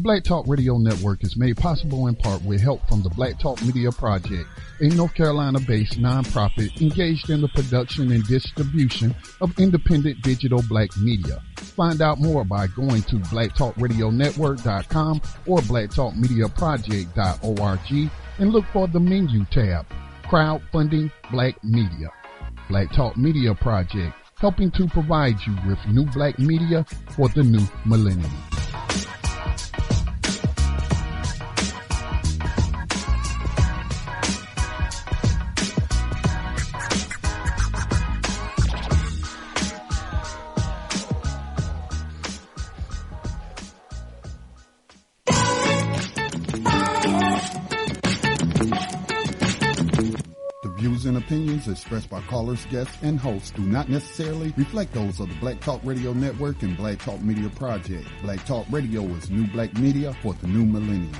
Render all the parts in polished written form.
Black Talk Radio Network is made possible in part with help from the Black Talk Media Project, a North Carolina-based nonprofit engaged in the production and distribution of independent digital black media. Find out more by going to blacktalkradionetwork.com or blacktalkmediaproject.org and look for the menu tab, Crowdfunding Black Media. Black Talk Media Project, helping to provide you with new black media for the new millennium. And opinions expressed by callers, guests, and hosts do not necessarily reflect those of the Black Talk Radio Network and Black Talk Media Project. Black Talk Radio is new black media for the new millennium.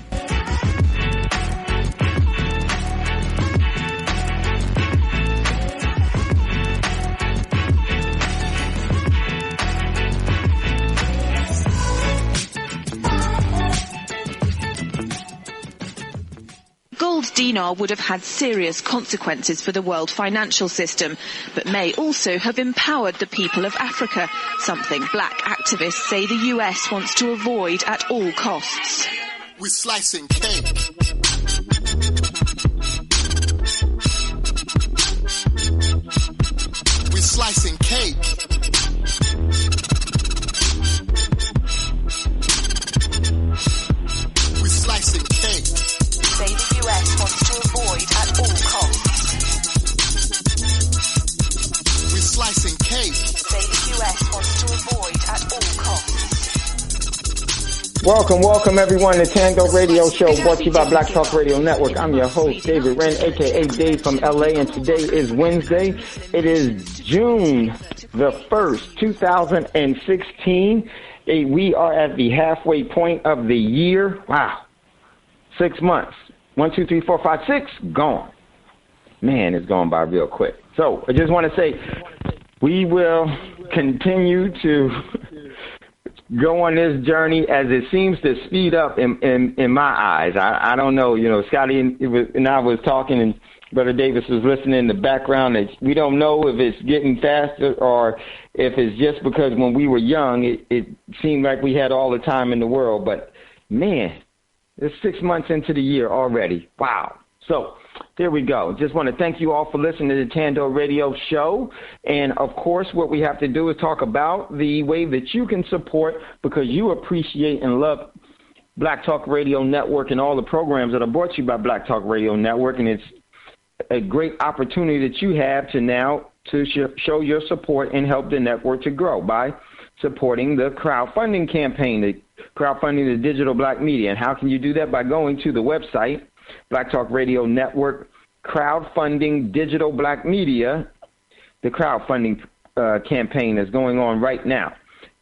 Dinar would have had serious consequences for the world financial system, but may also have empowered the people of Africa, something black activists say the US wants to avoid at all costs. We're slicing cake. We're slicing cake. We're slicing cake. Say the US wants to avoid at all costs. We're slicing cake. Say the US wants to avoid at all costs. Welcome everyone to Thando Radio Show, brought to you by Black Talk Radio Network. I'm your host, David Wren, aka Dave from LA, and today is Wednesday. It is June the 1st, 2016. We are at the halfway point of the year. Wow. 6 months. 1, 2, 3, 4, 5, 6, gone. Man, it's gone by real quick. So I just want to say we will continue to go on this journey as it seems to speed up in my eyes. I don't know. You know, Scotty and I was talking, and Brother Davis was listening in the background. And we don't know if it's getting faster or if it's just because when we were young, it seemed like we had all the time in the world. But, man, it's 6 months into the year already. Wow. So there we go. Just want to thank you all for listening to the Thando Radio Show. And, of course, what we have to do is talk about the way that you can support, because you appreciate and love Black Talk Radio Network and all the programs that are brought to you by Black Talk Radio Network. And it's a great opportunity that you have to now to show your support and help the network to grow by supporting the crowdfunding campaign, the crowdfunding the digital black media. And how can you do that? By going to the website, Black Talk Radio Network, crowdfunding digital black media. The crowdfunding campaign is going on right now.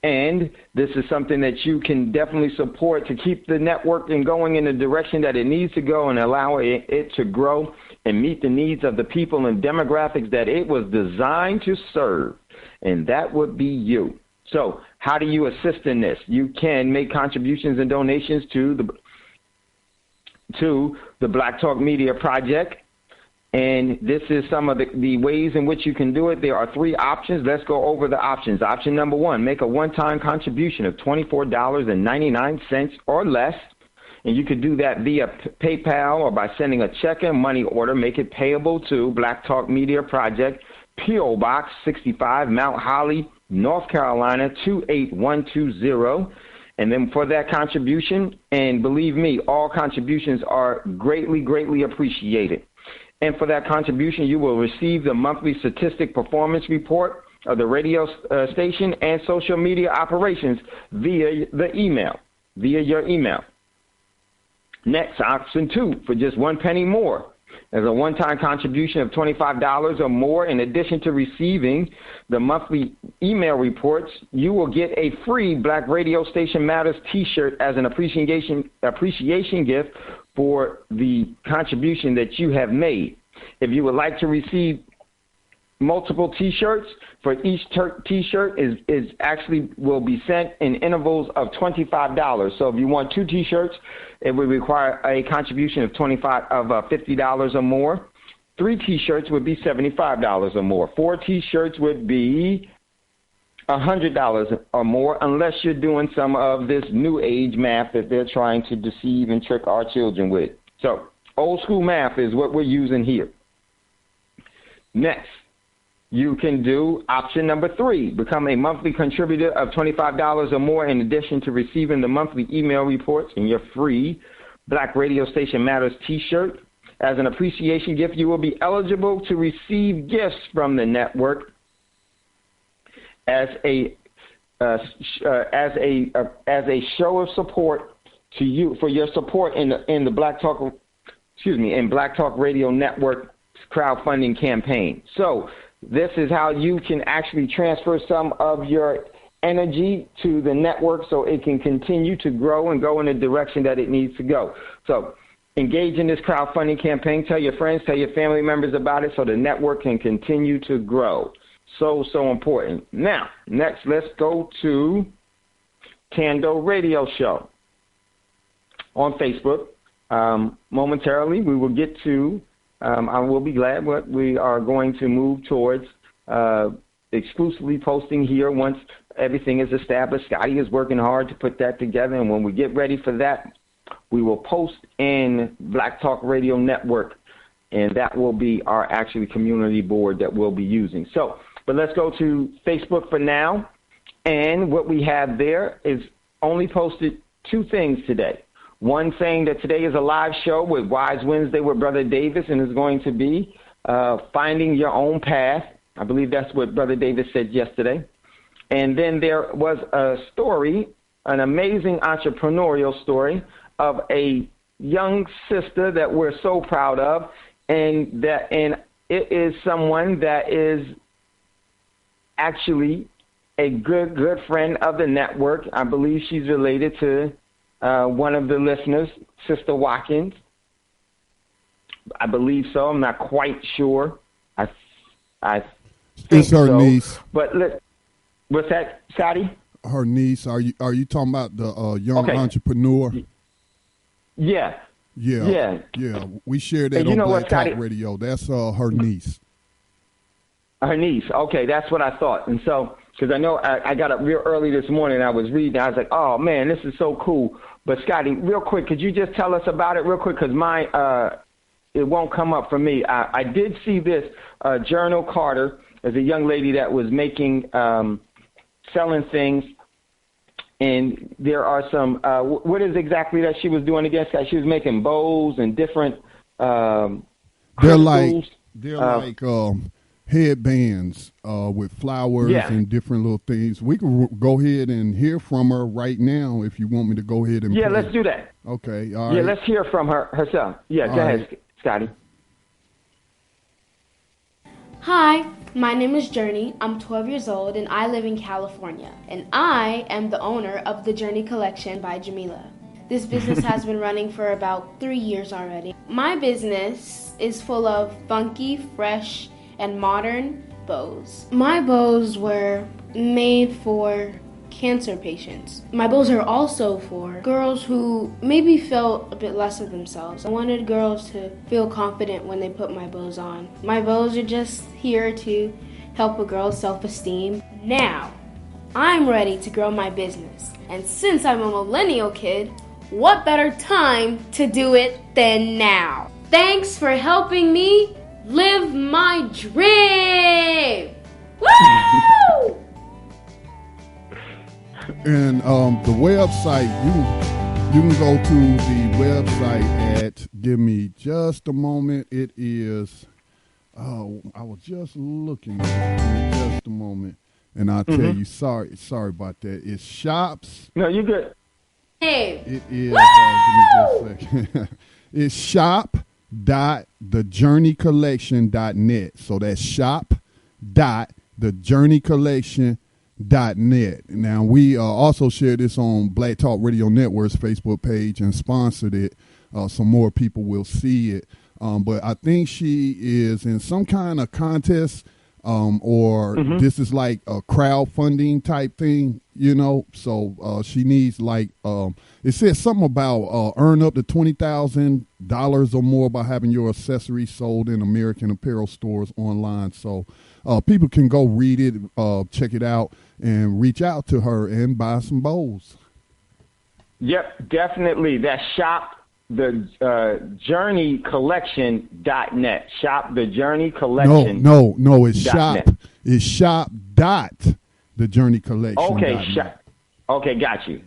And this is something that you can definitely support to keep the network going in the direction that it needs to go and allow it to grow and meet the needs of the people and demographics that it was designed to serve. And that would be you. So how do you assist in this? You can make contributions and donations to the Black Talk Media Project. And this is some of the ways in which you can do it. There are 3 options. Let's go over the options. Option number 1, make a one-time contribution of $24.99 or less. And you could do that via PayPal or by sending a check and money order. Make it payable to Black Talk Media Project, P.O. Box 65, Mount Holly, North Carolina, 28120. And then for that contribution, and believe me, all contributions are greatly, greatly appreciated. And for that contribution, you will receive the monthly statistic performance report of the radio station and social media operations via your email. Next, option 2, for just 1 penny more. As a one-time contribution of $25 or more, in addition to receiving the monthly email reports, you will get a free Black Radio Station Matters T-shirt as an appreciation gift for the contribution that you have made. If you would like to receive multiple T-shirts. For each T-shirt is actually will be sent in intervals of $25. So if you want 2 T-shirts, it would require a contribution of $50 or more. 3 T-shirts would be $75 or more. 4 T-shirts would be $100 or more, unless you're doing some of this new age math that they're trying to deceive and trick our children with. So old school math is what we're using here. Next, you can do option number 3, become a monthly contributor of $25 or more in addition to receiving the monthly email reports and your free Black Radio Station Matters T-shirt. As an appreciation gift, you will be eligible to receive gifts from the network as a show of support to you for your support in the Black Talk Radio Network crowdfunding campaign. So this is how you can actually transfer some of your energy to the network so it can continue to grow and go in the direction that it needs to go. So engage in this crowdfunding campaign. Tell your friends, tell your family members about it so the network can continue to grow. So important. Now, next, let's go to Thando Radio Show on Facebook. Momentarily, we will get to, I will be glad, but we are going to move towards exclusively posting here once everything is established. Scotty is working hard to put that together, and when we get ready for that, we will post in Black Talk Radio Network, and that will be our actually community board that we'll be using. So, but let's go to Facebook for now, and what we have there is only posted 2 things today. One saying that today is a live show with Wise Wednesday with Brother Davis, and is going to be finding your own path. I believe that's what Brother Davis said yesterday. And then there was a story, an amazing entrepreneurial story of a young sister that we're so proud of, and it is someone that is actually a good friend of the network. I believe she's related to one of the listeners, Sister Watkins. I believe so. I'm not quite sure. I think it's her niece. But what's that, Scotty? Her niece. Are you talking about the young entrepreneur? Yeah. We shared that on Black Talk Radio. That's her niece. Her niece. Okay, that's what I thought. And so, because I know I got up real early this morning, I was reading, I was like, oh, man, this is so cool. But, Scotty, real quick, could you just tell us about it real quick? Because it won't come up for me. I did see this. Journal Carter is a young lady that was making, selling things. And there are some, what is exactly that she was doing again? She was making bowls and different They're like headbands with flowers and different little things. We can go ahead and hear from her right now if you want me to go ahead and play. Let's do that. Okay, all right. Yeah, let's hear from her herself. Yeah, go ahead, Scotty. Hi, my name is Journey. I'm 12 years old and I live in California. And I am the owner of the Journey Collection by Jamila. This business has been running for about 3 years already. My business is full of funky, fresh, and modern bows. My bows were made for cancer patients. My bows are also for girls who maybe felt a bit less of themselves. I wanted girls to feel confident when they put my bows on. My bows are just here to help a girl's self-esteem. Now, I'm ready to grow my business. And since I'm a millennial kid, what better time to do it than now? Thanks for helping me live my dream! Woo! And the website, you can go to the website at, give me just a moment, it is, I was just looking at it, just a moment, and I'll tell you, sorry about that. It's shops. No, you're good. Hey. It is, give me just a second. It's shop.thejourneycollection.net. So that's shop.thejourneycollection.net. Now, we also shared this on Black Talk Radio Network's Facebook page and sponsored it. So more people will see it. But I think she is in some kind of contest or this is like a crowdfunding type thing, you know. So she needs like it says something about earn up to $20,000 or more by having your accessories sold in American Apparel stores online. So people can go read it, check it out, and reach out to her and buy some bowls. Yep, definitely. That's shop the journeycollection.net. Shop the Journey Collection. No, it's shop. Net. It's shop dot the Journey Collection. Okay, shop. Okay, got you.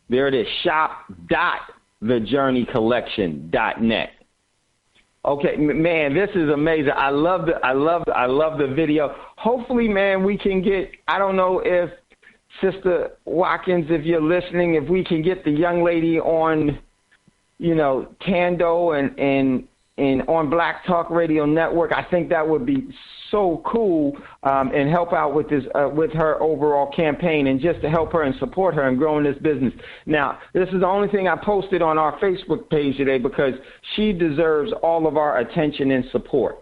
There it is. Shop dot the journeycollection.net. Okay, man, this is amazing. I love the video. Hopefully, man, we can get, I don't know if Sister Watkins, if you're listening, if we can get the young lady on, you know, Thando and on Black Talk Radio Network. I think that would be so cool, and help out with this, with her overall campaign, and just to help her and support her in growing this business. Now, this is the only thing I posted on our Facebook page today because she deserves all of our attention and support.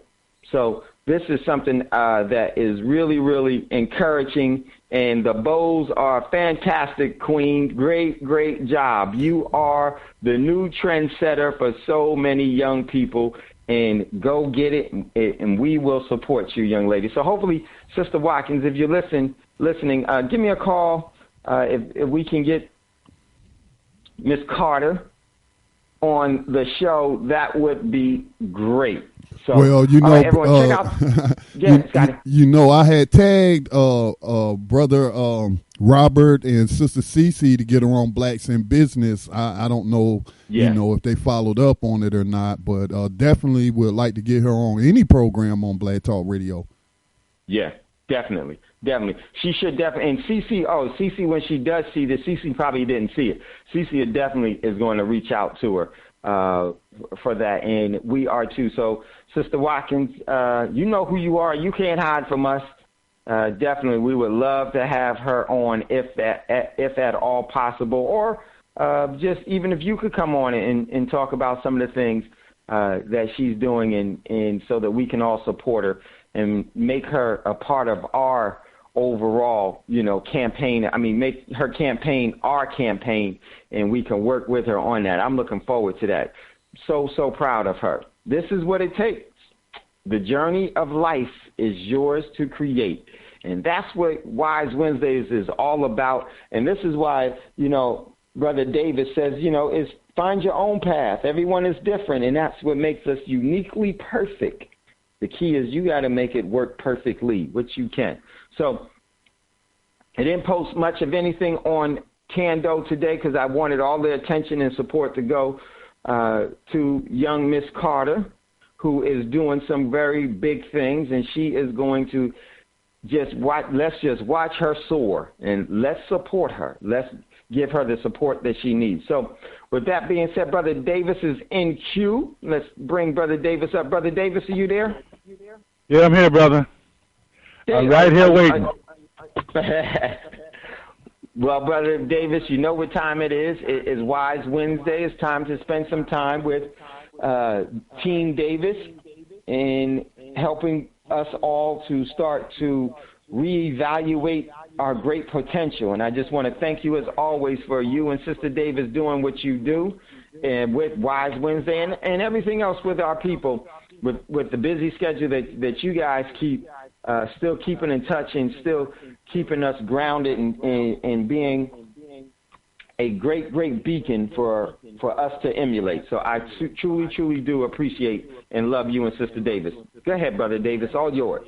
So this is something that is really, really encouraging. And the bows are fantastic, Queen. Great job. You are the new trendsetter for so many young people. And go get it, and we will support you, young lady. So hopefully, Sister Watkins, if you're listening, give me a call if we can get Miss Carter on the show. That would be great. So, well, you know, right, everyone, check out. You know, I had tagged brother Robert and Sister Cece to get her on Blacks in Business. I don't know, you know, if they followed up on it or not, but definitely would like to get her on any program on Black Talk Radio. Yeah, definitely. She should definitely. And Cece, when she does see this, Cece probably didn't see it. Cece definitely is going to reach out to her for that, and we are too. So, Sister Watkins, you know who you are. You can't hide from us. Definitely, we would love to have her on if at all possible, or just even if you could come on and talk about some of the things that she's doing, and so that we can all support her and make her a part of our overall, you know, campaign. I mean, make her campaign our campaign, and we can work with her on that. I'm looking forward to that. So proud of her. This is what it takes. The journey of life is yours to create. And that's what Wise Wednesdays is all about. And this is why, you know, Brother David says, you know, is find your own path. Everyone is different, and that's what makes us uniquely perfect. The key is you got to make it work perfectly, which you can. So I didn't post much of anything on Thando today because I wanted all the attention and support to go to young Miss Carter, who is doing some very big things, and she is going to let's just watch her soar, and let's support her. Let's give her the support that she needs. So with that being said, Brother Davis is in queue. Let's bring Brother Davis up. Brother Davis, are you there? Yeah, I'm here, brother. I'm right here waiting. Well, Brother Davis, you know what time it is. It is Wise Wednesday. It's time to spend some time with Team Davis in helping us all to start to reevaluate our great potential. And I just want to thank you, as always, for you and Sister Davis doing what you do, and with Wise Wednesday and everything else with our people, with the busy schedule that you guys keep still keeping in touch and still keeping us grounded and being a great beacon for us to emulate. So I truly do appreciate and love you and Sister Davis. Go ahead, Brother Davis, all yours.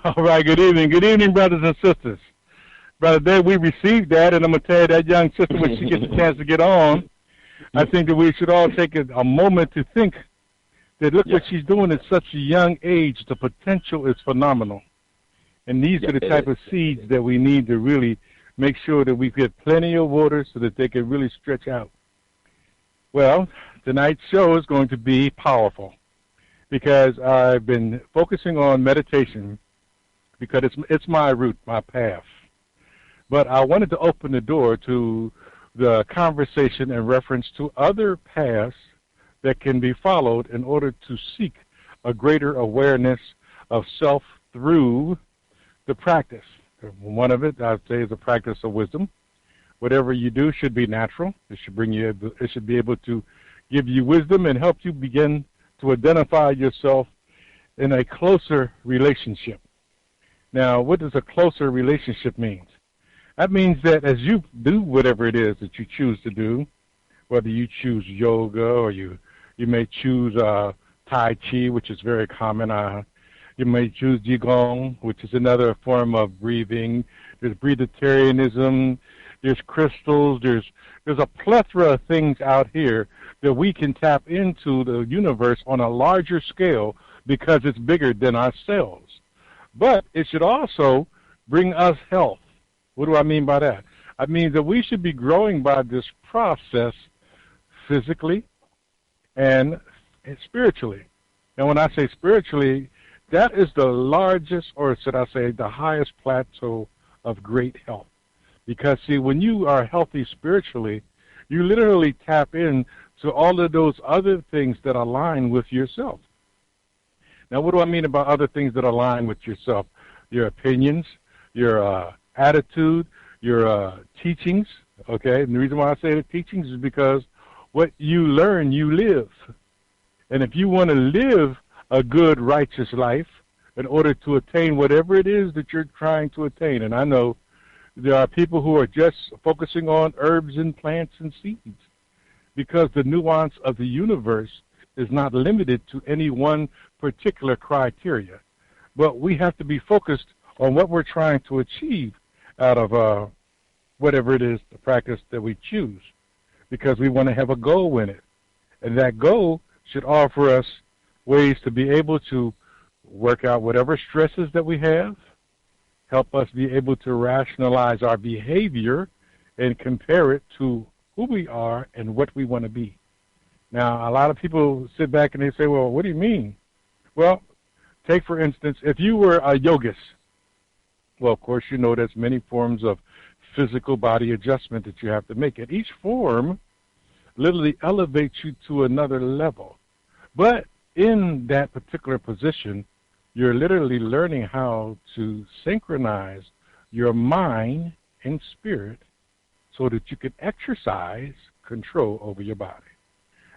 All right, good evening, brothers and sisters. Brother Dave, we received that, and I'm going to tell you that young sister, when she gets a chance to get on, I think that we should all take a moment to think that look what she's doing at such a young age. The potential is phenomenal. And these are the type of seeds that we need to really make sure that we get plenty of water so that they can really stretch out. Well, tonight's show is going to be powerful because I've been focusing on meditation because it's my route, my path. But I wanted to open the door to the conversation in reference to other paths that can be followed in order to seek a greater awareness of self through the practice. One of it, I'd say, is a practice of wisdom. Whatever you do should be natural. It should be able to give you wisdom and help you begin to identify yourself in a closer relationship. Now, what does a closer relationship mean? That means that as you do whatever it is that you choose to do, whether you choose yoga or you may choose Tai Chi, which is very common. You may choose Qigong, which is another form of breathing. There's breatharianism. There's crystals. There's a plethora of things out here that we can tap into the universe on a larger scale because it's bigger than ourselves. But it should also bring us health. What do I mean by that? I mean that we should be growing by this process physically and spiritually. And when I say spiritually, that is the largest, or should I say the highest plateau of great health. Because, see, when you are healthy spiritually, you literally tap into all of those other things that align with yourself. Now, what do I mean about other things that align with yourself? Your opinions, your attitude, your teachings, okay? And the reason why I say the teachings is because what you learn, you live. And if you want to live a good, righteous life in order to attain whatever it is that you're trying to attain, and I know there are people who are just focusing on herbs and plants and seeds because the nuance of the universe is not limited to any one particular criteria. But we have to be focused on what we're trying to achieve out of whatever it is, the practice that we choose, because we want to have a goal in it. And that goal should offer us ways to be able to work out whatever stresses that we have, help us be able to rationalize our behavior and compare it to who we are and what we want to be. Now, a lot of people sit back and they say, well, what do you mean? Well, take, for instance, if you were a yogist, well, of course, you know there's many forms of physical body adjustment that you have to make. And each form literally elevates you to another level. But in that particular position, you're literally learning how to synchronize your mind and spirit so that you can exercise control over your body.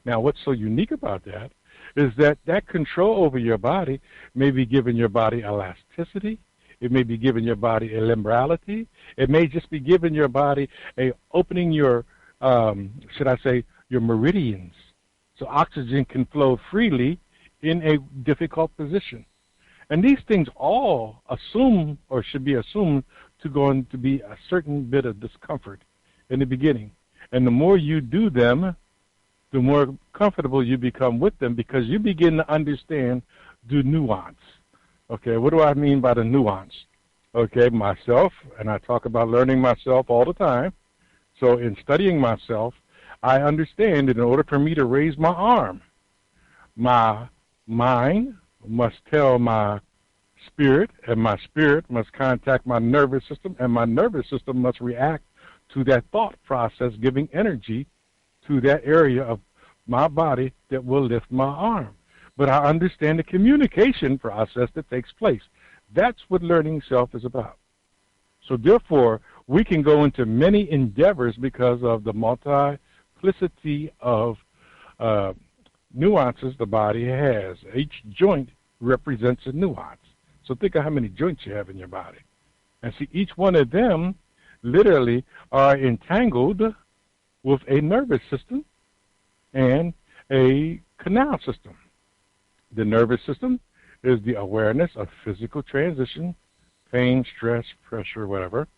Now, what's so unique about that is that that control over your body may be giving your body elasticity. It may be giving your body a liberality. It may just be giving your body a opening your, should I say, your meridians, so oxygen can flow freely in a difficult position. And these things all assume, or should be assumed, to going to be a certain bit of discomfort in the beginning. And the more you do them, the more comfortable you become with them because you begin to understand the nuance. Okay, what do I mean by the nuance? Okay, myself, and I talk about learning myself all the time. So in studying myself, I understand that in order for me to raise my arm, my mind must tell my spirit, and my spirit must contact my nervous system, and my nervous system must react to that thought process, giving energy to that area of my body that will lift my arm. But I understand the communication process that takes place. That's what learning self is about. So therefore, we can go into many endeavors because of the multiplicity of nuances the body has. Each joint represents a nuance. So think of how many joints you have in your body. And see, each one of them literally are entangled with a nervous system and a canal system. The nervous system is the awareness of physical transition, pain, stress, pressure, whatever.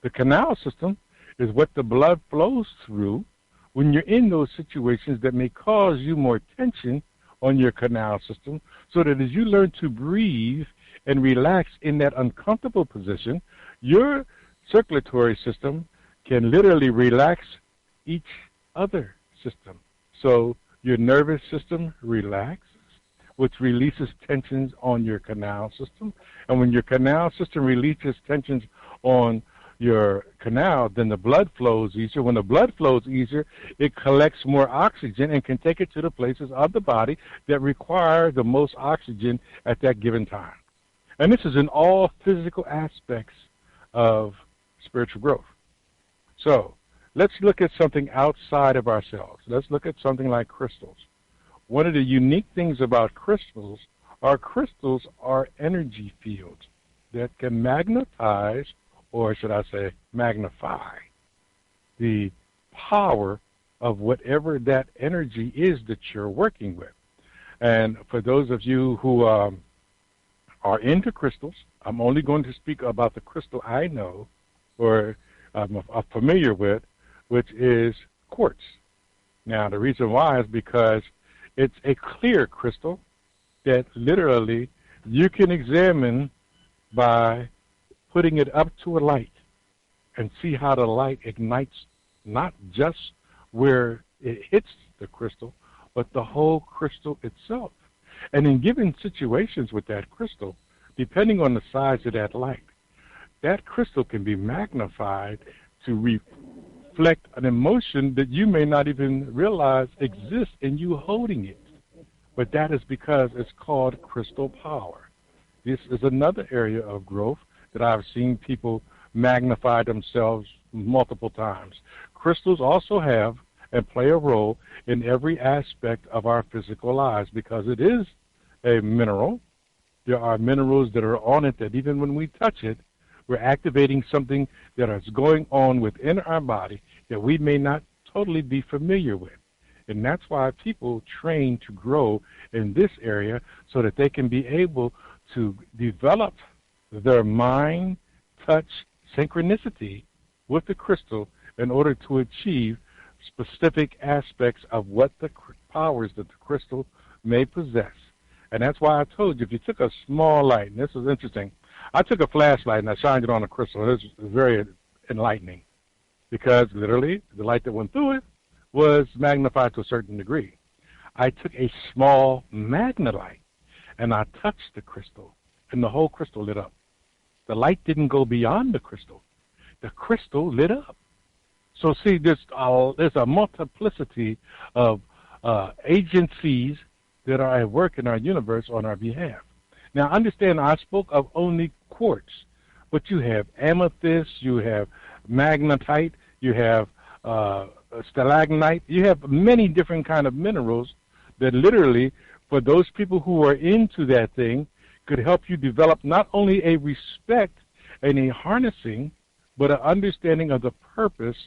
The canal system is what the blood flows through when you're in those situations that may cause you more tension on your canal system, so that as you learn to breathe and relax in that uncomfortable position, your circulatory system can literally relax each other system. So your nervous system relaxes, which releases tensions on your canal system. And when your canal system releases tensions on your canal, then the blood flows easier. When the blood flows easier, it collects more oxygen and can take it to the places of the body that require the most oxygen at that given time. And this is in all physical aspects of spiritual growth. So let's look at something outside of ourselves. Let's look at something like crystals. One of the unique things about crystals are energy fields that can magnetize, or should I say magnify, the power of whatever that energy is that you're working with. And for those of you who are into crystals, I'm only going to speak about the crystal I know or I'm familiar with, which is quartz. Now, the reason why is because it's a clear crystal that literally you can examine by putting it up to a light and see how the light ignites not just where it hits the crystal, but the whole crystal itself. And in given situations with that crystal, depending on the size of that light, that crystal can be magnified to reflect an emotion that you may not even realize exists in you holding it. But that is because it's called crystal power. This is another area of growth that I've seen people magnify themselves multiple times. Crystals also have and play a role in every aspect of our physical lives because it is a mineral. There are minerals that are on it that even when we touch it, we're activating something that is going on within our body that we may not totally be familiar with. And that's why people train to grow in this area so that they can be able to develop their mind, touch, synchronicity with the crystal in order to achieve specific aspects of what the powers that the crystal may possess. And that's why I told you, if you took a small light, and this is interesting, I took a flashlight and I shined it on a crystal. It was very enlightening because literally the light that went through it was magnified to a certain degree. I took a small magnetite and I touched the crystal and the whole crystal lit up. The light didn't go beyond the crystal. The crystal lit up. So see, there's a multiplicity of agencies that are at work in our universe on our behalf. Now, understand, I spoke of only quartz, but you have amethyst, you have magnetite, you have stalagmite, you have many different kind of minerals that literally, for those people who are into that thing, could help you develop not only a respect and a harnessing, but an understanding of the purpose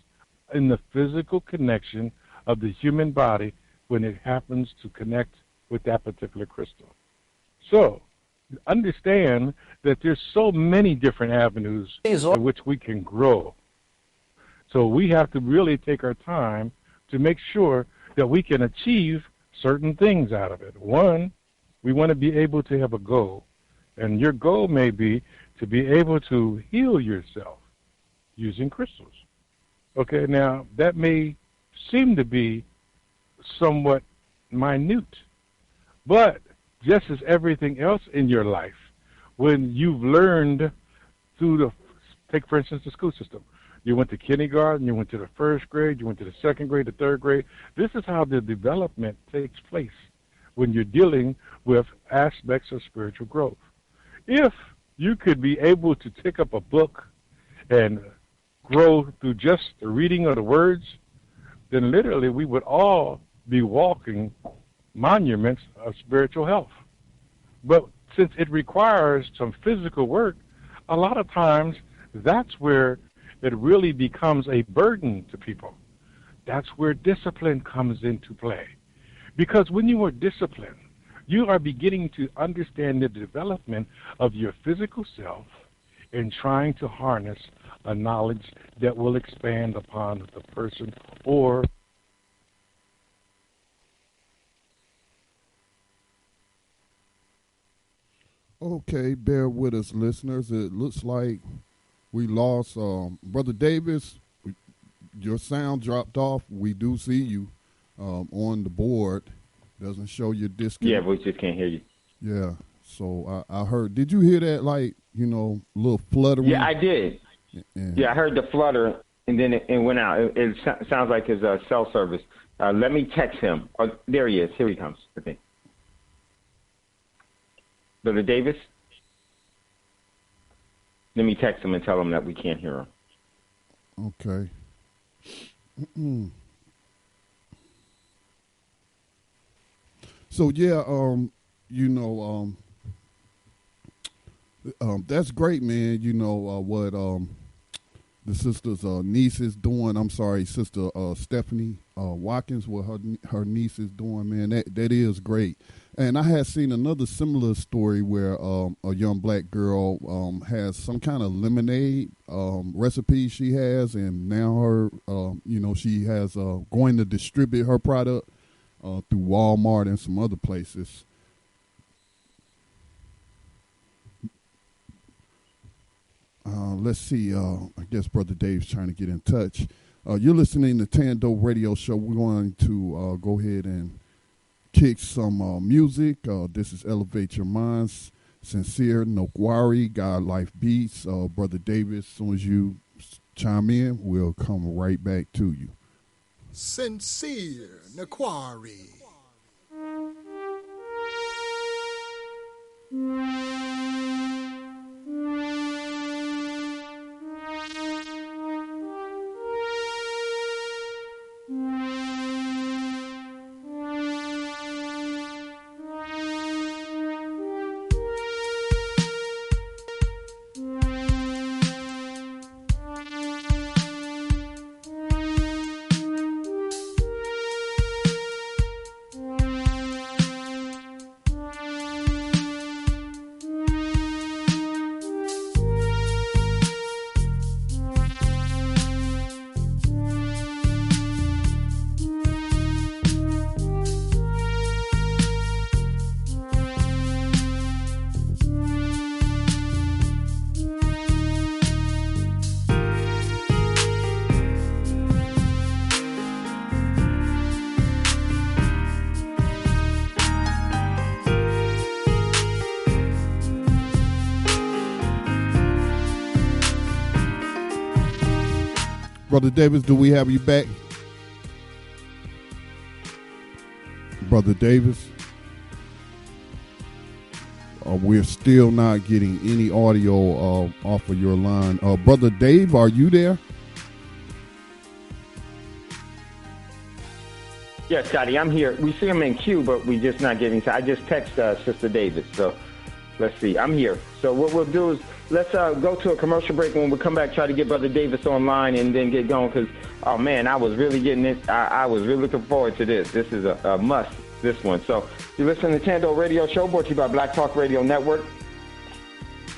in the physical connection of the human body when it happens to connect with that particular crystal. So, understand that there's so many different avenues in which we can grow. So we have to really take our time to make sure that we can achieve certain things out of it. One, we want to be able to have a goal. And your goal may be to be able to heal yourself using crystals. Okay, now that may seem to be somewhat minute, but just as everything else in your life, when you've learned through take for instance the school system, you went to kindergarten, you went to the first grade, you went to the second grade, the third grade. This is how the development takes place when you're dealing with aspects of spiritual growth. If you could be able to pick up a book and grow through just the reading of the words, then literally we would all be walking monuments of spiritual health. But since it requires some physical work, a lot of times that's where it really becomes a burden to people. That's where discipline comes into play. Because when you are disciplined, you are beginning to understand the development of your physical self and trying to harness a knowledge that will expand upon the person or Okay, bear with us, listeners. It looks like we lost Brother Davis. Your sound dropped off. We do see you on the board. Doesn't show your disconnect. Yeah, we just can't hear you. Yeah, so I heard. Did you hear that, like, little fluttering? Yeah, I did. Yeah, I heard the flutter, and then it went out. It sounds like his cell service. Let me text him. Oh, there he is. Here he comes, I think. Brother Davis? Let me text him and tell him that we can't hear him. Okay. So yeah, that's great, man. You know what the sister's niece is doing. I'm sorry, Sister Stephanie Watkins, what her niece is doing, man. That is great. And I had seen another similar story where a young black girl has some kind of lemonade recipe she has, and now her, she has going to distribute her product through Walmart and some other places. Let's see. I guess Brother Dave's trying to get in touch. You're listening to Thando Radio Show. We're going to go ahead and kick some music. This is Elevate Your Minds, Sincere, Nokwari, God Life Beats. Brother Davis, as soon as you chime in, we'll come right back to you. Sincere, Nokwari. Brother Davis, do we have you back? Brother Davis? We're still not getting any audio off of your line. Brother Dave, are you there? Yes, Scotty, I'm here. We see him in queue, but we just not getting. I just text Sister Davis. So let's see. I'm here. So what we'll do is let's go to a commercial break. When we come back, try to get Brother Davis online and then get going. Because, oh, man, I was really getting it. I was really looking forward to this. This is a must, this one. So you're listening to Thando Radio Show, brought to you by Black Talk Radio Network.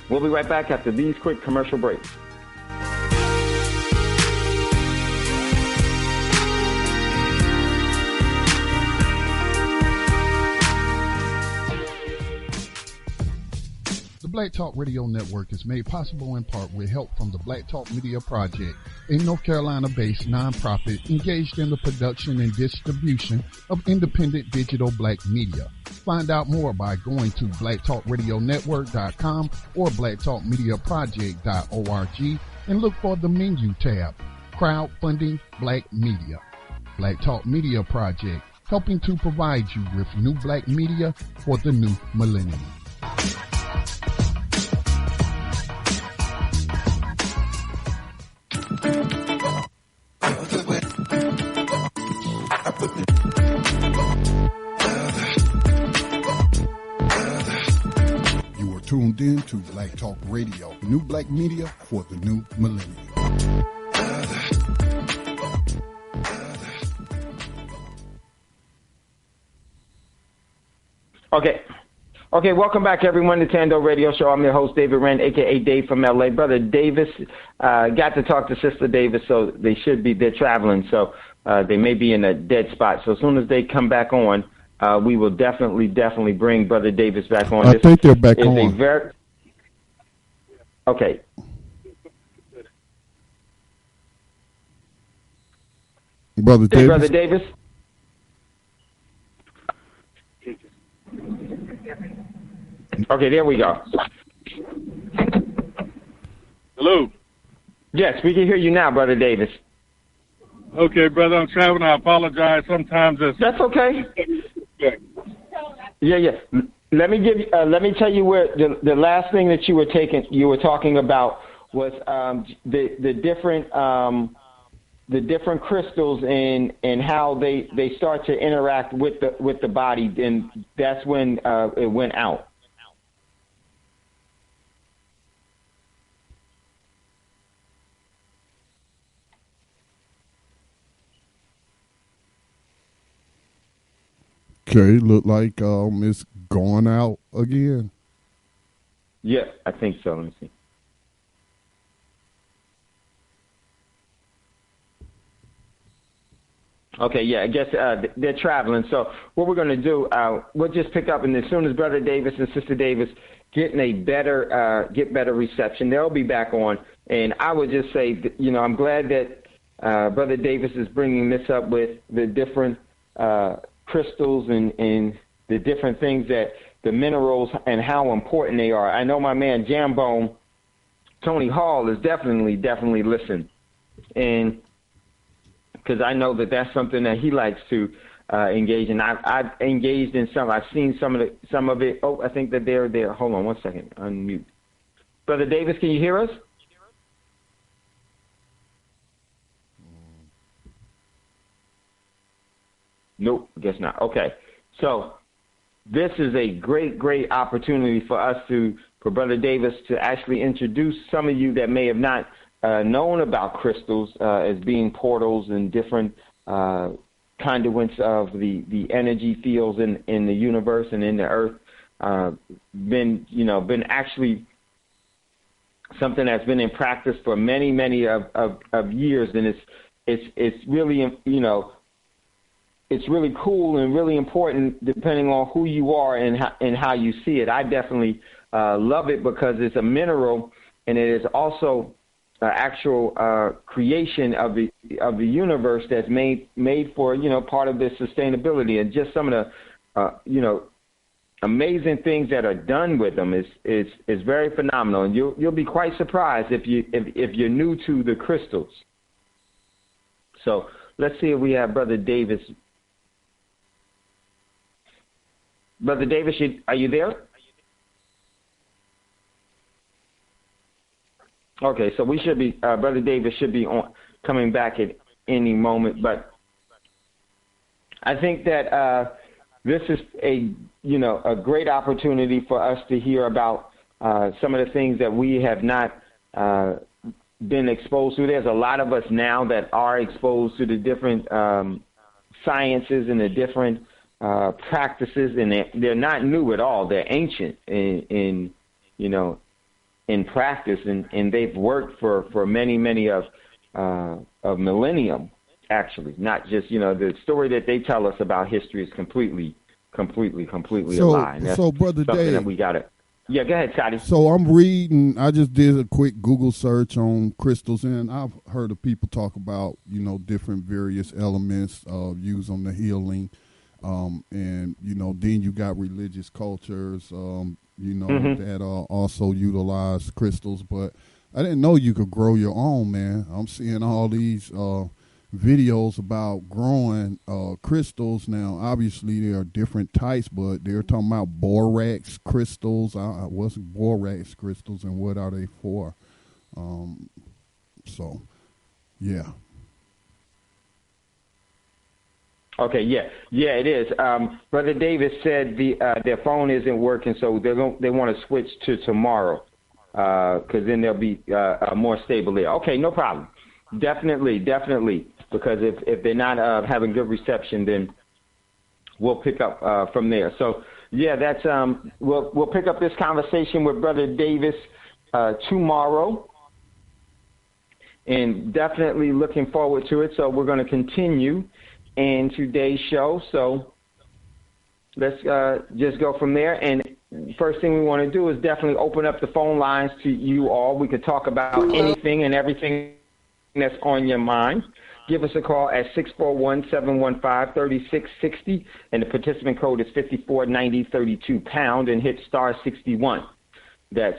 We'll be right back after these quick commercial breaks. The Black Talk Radio Network is made possible in part with help from the Black Talk Media Project, a North Carolina-based nonprofit engaged in the production and distribution of independent digital black media. Find out more by going to blacktalkradionetwork.com or blacktalkmediaproject.org and look for the menu tab, Crowdfunding Black Media. Black Talk Media Project, helping to provide you with new black media for the new millennium. You are tuned in to Black Talk Radio, the new black media for the new millennium. Okay, welcome back, everyone, to Thando Radio Show. I'm your host, David Wren, a.k.a. Dave from L.A. Brother Davis got to talk to Sister Davis, so they're traveling, so they may be in a dead spot. So as soon as they come back on, we will definitely bring Brother Davis back on. I think they're back on. Okay. Brother Davis? Brother Davis? Okay, there we go. Hello. Yes, we can hear you now, Brother Davis. Okay, brother, I'm traveling. I apologize. Sometimes it's... That's okay. Yeah. Let me tell you where the last thing that you were talking about was the different crystals and how they start to interact with the body, and that's when it went out. Okay, look like it's going out again. Yeah, I think so. Let me see. Okay, yeah, I guess they're traveling. So what we're going to do, we'll just pick up, and as soon as Brother Davis and Sister Davis get better reception, they'll be back on. And I would just say, I'm glad that Brother Davis is bringing this up with the different crystals and the different things, that the minerals and how important they are. I know my man Jambone, Tony Hall, is definitely listening, and because I know that that's something that he likes to engage in. I've engaged in some. I've seen some of it. Oh, I think that they're there. Hold on one second. Unmute. Brother Davis, can you hear us? Nope, guess not. Okay. So this is a great opportunity for us for Brother Davis to actually introduce some of you that may have not known about crystals as being portals and different conduits of the energy fields in the universe and in the earth. Been actually something that's been in practice for many of years, and it's really it's really cool and really important depending on who you are and how you see it. I definitely love it because it's a mineral, and it is also actual creation of the universe that's made for part of this sustainability, and just some of the amazing things that are done with them is very phenomenal, and you'll be quite surprised if you're new to the crystals. So let's see if we have Brother Davis. Brother Davis, are you there? Okay, so we should be, Brother Davis should be coming back at any moment, but I think that this is a great opportunity for us to hear about some of the things that we have not been exposed to. There's a lot of us now that are exposed to the different sciences and the different practices, and they're not new at all. They're ancient in practice, and they've worked for many of millennium, actually. Not just the story that they tell us about history is completely a lie. So Brother Dave, that we got it. Yeah, go ahead, Scotty. So I'm reading. I just did a quick Google search on crystals, and I've heard of people talk about different various elements used on the healing. And then you got religious cultures, that also utilize crystals. But I didn't know you could grow your own, man. I'm seeing all these videos about growing crystals. Now, obviously, there are different types, but they're talking about borax crystals. What's borax crystals, and what are they for? So, yeah. Okay, yeah, it is. Brother Davis said their phone isn't working, so they want to switch to tomorrow, because then they'll be more stable there. Okay, no problem. Definitely, because if they're not having good reception, then we'll pick up from there. So yeah, that's we'll pick up this conversation with Brother Davis tomorrow, and definitely looking forward to it. So we're going to continue in today's show. So let's just go from there. And first thing we want to do is definitely open up the phone lines to you all. We could talk about anything and everything that's on your mind. Give us a call at 641-715-3660, and the participant code is 549032#, and hit star 61. That's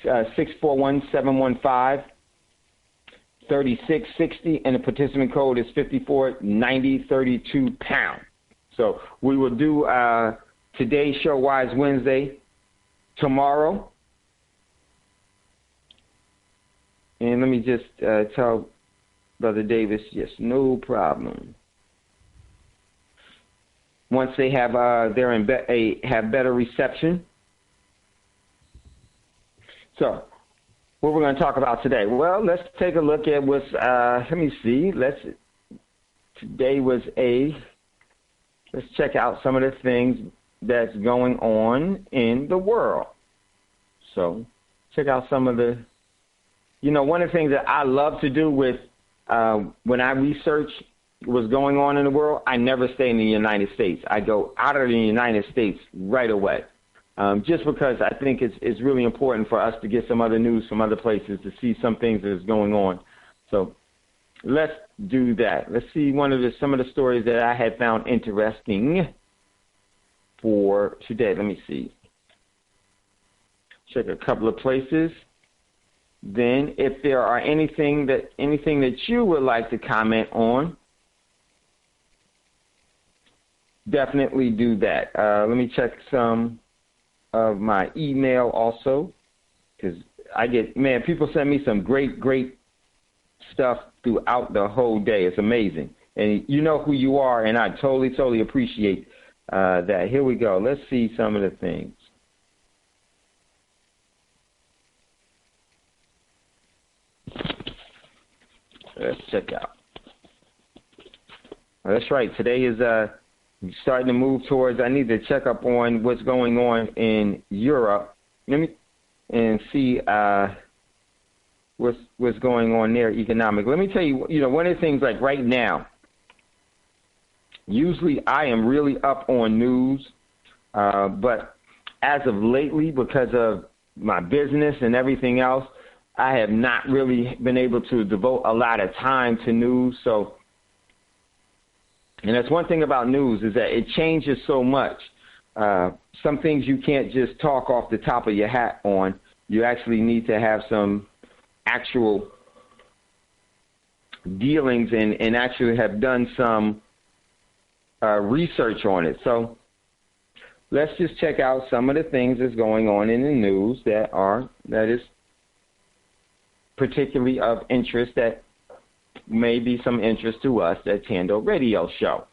641-715-3660, and the participant code is 549032#. So we will do today's show, Wise Wednesday, tomorrow. And let me just tell Brother Davis, yes, no problem. Once they have have better reception. So, what we're going to talk about today? Well, let's take a look at what's. Let me see. Let's check out some of the things that's going on in the world. So, check out some of the. One of the things that I love to do with when I research what's going on in the world, I never stay in the United States. I go out of the United States right away, just because I think it's really important for us to get some other news from other places, to see some things that's going on. So let's do that. Let's see some of the stories that I had found interesting for today. Let me see. Check a couple of places. Then, if there are anything that you would like to comment on, definitely do that. Let me check some of my email also, because people send me some great stuff throughout the whole day. It's amazing. And you know who you are, and I totally appreciate that. Here we go. Let's see some of the things. Let's check out. That's right. Today is starting to move towards. I need to check up on what's going on in Europe. And see what's going on there economically. Let me tell you. One of the things, like right now. Usually, I am really up on news, but as of lately, because of my business and everything else, I have not really been able to devote a lot of time to news. So, and that's one thing about news, is that it changes so much. Some things you can't just talk off the top of your hat on. You actually need to have some actual dealings and actually have done some research on it. So let's just check out some of the things that's going on in the news that is particularly of interest, that may be some interest to us at Thando Radio Show.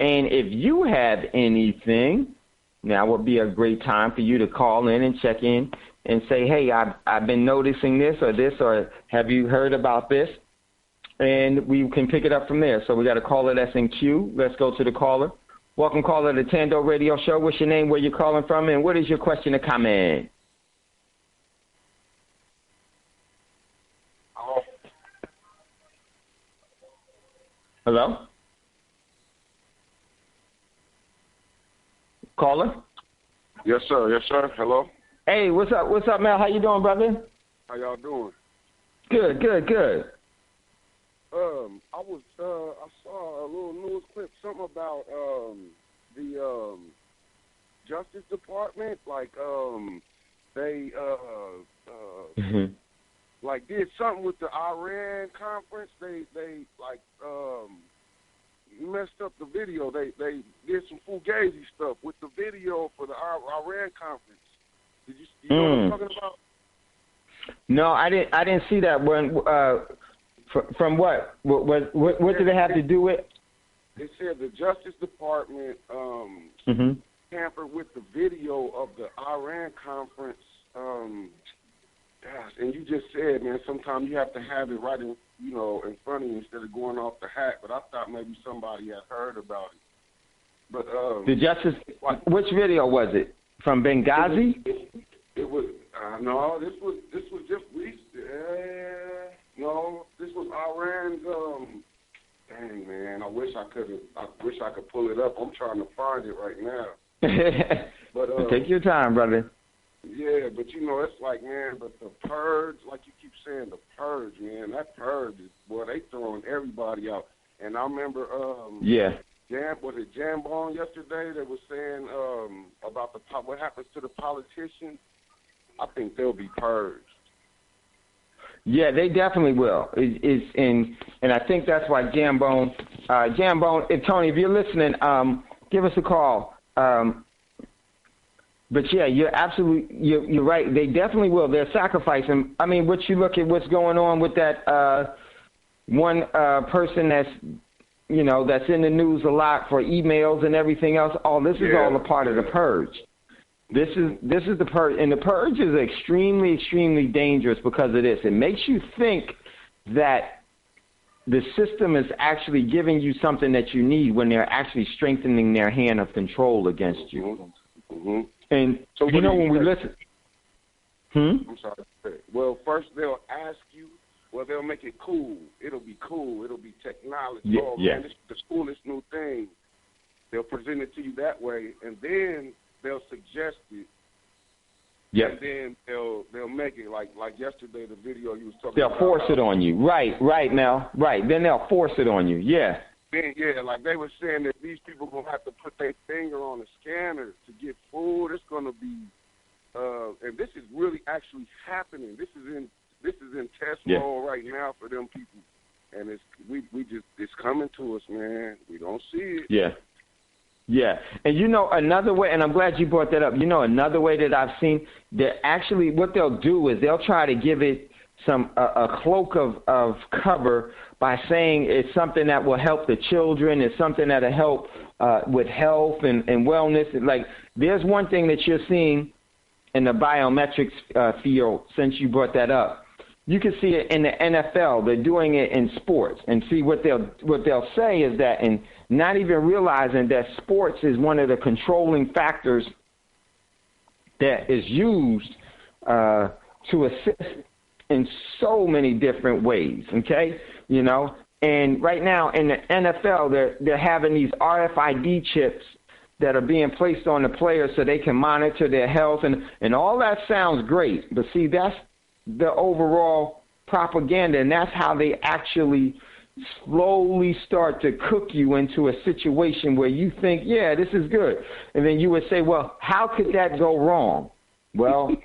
And if you have anything, now would be a great time for you to call in and check in and say, hey, I've been noticing this, or have you heard about this? And we can pick it up from there. So we got a caller that's in queue. Let's go to the caller. Welcome, caller, to Thando Radio Show. What's your name, where you're calling from, and what is your question or comment? Hello? Caller? Yes, sir. Yes, sir. Hello? Hey, what's up? What's up, Mel? How you doing, brother? How y'all doing? Good. I saw a little news clip, something about the Justice Department, like they like did something with the Iran conference. They messed up the video. They did some fugazi stuff with the video for the Iran conference. Did you know what I'm talking about? No, I didn't see that one. From what? What did it have to do with? They said the Justice Department tampered with the video of the Iran conference. Gosh, and you just said, man, sometimes you have to have it right in, in front of you instead of going off the hat. But I thought maybe somebody had heard about it. But the Justice, which video was it? From Benghazi? It was no. This was just recent. No, this was Iran's. Dang, man, I wish I could pull it up. I'm trying to find it right now. But take your time, brother. Yeah, but it's like, man, but the purge, like you keep saying, the purge, man, that purge is, boy, they throwing everybody out. And I remember, was it Jambon yesterday that was saying about what happens to the politicians? I think they'll be purged. Yeah, they definitely will. And I think that's why Jambon, Tony, if you're listening, give us a call. But yeah, you're right. They definitely will. They're sacrificing. I mean, what you look at what's going on with that one person that's in the news a lot for emails and everything else. This is all a part of the purge. This is the purge, and the purge is extremely, extremely dangerous because of this. It makes you think that the system is actually giving you something that you need when they're actually strengthening their hand of control against you. Mm-hmm. And so when we listen, I'm sorry. Well, first they'll ask you. Well, they'll make it cool. It'll be cool. It'll be technology. Man, this is the coolest new thing. They'll present it to you that way, and then they'll suggest it. Yeah. And then they'll make it like yesterday the video you was talking about. They'll force it on you. Right, Mel. Right. Then they'll force it on you. Yeah. Then, like they were saying that these people going to have to put their finger on a scanner to get food. It's going to be, and this is really actually happening. This is in test mode right now for them people, and it's coming to us, man. We don't see it. Yeah. Yeah, and another way, and I'm glad you brought that up. Another way that I've seen that actually what they'll do is they'll try to give it a cloak of cover by saying it's something that will help the children, it's something that'll help with health and wellness. Like there's one thing that you're seeing in the biometrics field since you brought that up. You can see it in the NFL. They're doing it in sports, and see what they'll say is that, and not even realizing that sports is one of the controlling factors that is used to assist in so many different ways. Okay, and right now in the NFL, they're having these RFID chips that are being placed on the players so they can monitor their health, and all that sounds great, but see, that's the overall propaganda, and that's how they actually slowly start to cook you into a situation where you think, yeah, this is good. And then you would say, well, how could that go wrong? Well,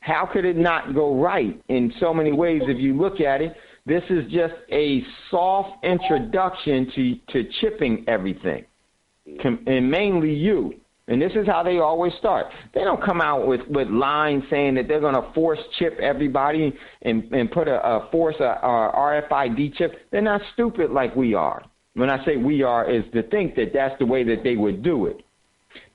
how could it not go right in so many ways if you look at it? This is just a soft introduction to chipping everything, and mainly you. And this is how they always start. They don't come out with lines saying that they're going to force chip everybody and put a RFID chip. They're not stupid like we are. When I say we are, is to think that that's the way that they would do it.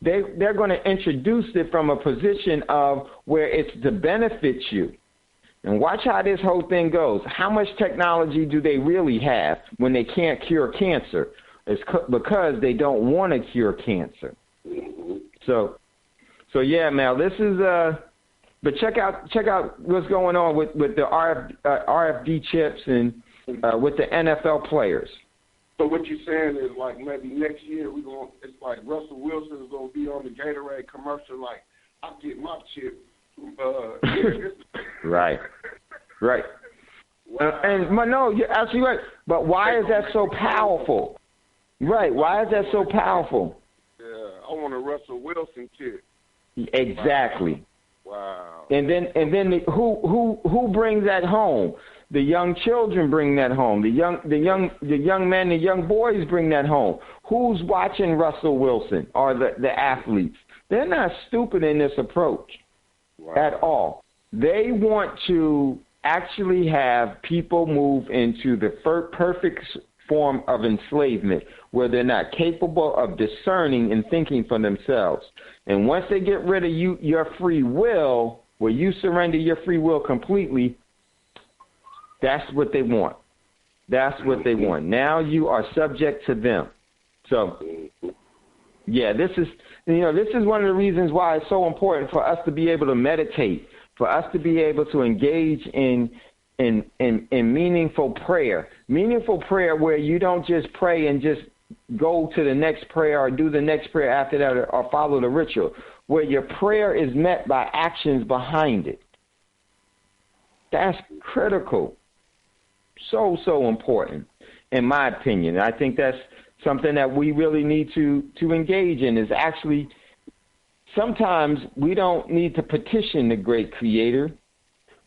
They're going to introduce it from a position of where it's to benefit you. And watch how this whole thing goes. How much technology do they really have when they can't cure cancer? It's because they don't want to cure cancer. So yeah, Mel, this is but check out what's going on with the RFD chips and with the NFL players. So what you're saying is like maybe next year it's like Russell Wilson is gonna be on the Gatorade commercial like I get my chip. Right. Wow. No, you're absolutely right. But why is that so powerful? Right. Why is that so powerful? I want a Russell Wilson kid. Exactly. Wow. And then who brings that home? The young children bring that home. The young men, the young boys bring that home. Who's watching Russell Wilson or the athletes? They're not stupid in this approach at all. They want to actually have people move into the perfect form of enslavement where they're not capable of discerning and thinking for themselves. And once they get rid of your free will, where you surrender your free will completely, that's what they want. That's what they want. Now you are subject to them. So, yeah, this is one of the reasons why it's so important for us to be able to meditate, for us to be able to engage in meaningful prayer. Meaningful prayer where you don't just pray and just go to the next prayer or do the next prayer after that or follow the ritual, where your prayer is met by actions behind it. That's critical. So important, in my opinion. I think that's something that we really need to engage in, is actually sometimes we don't need to petition the great creator.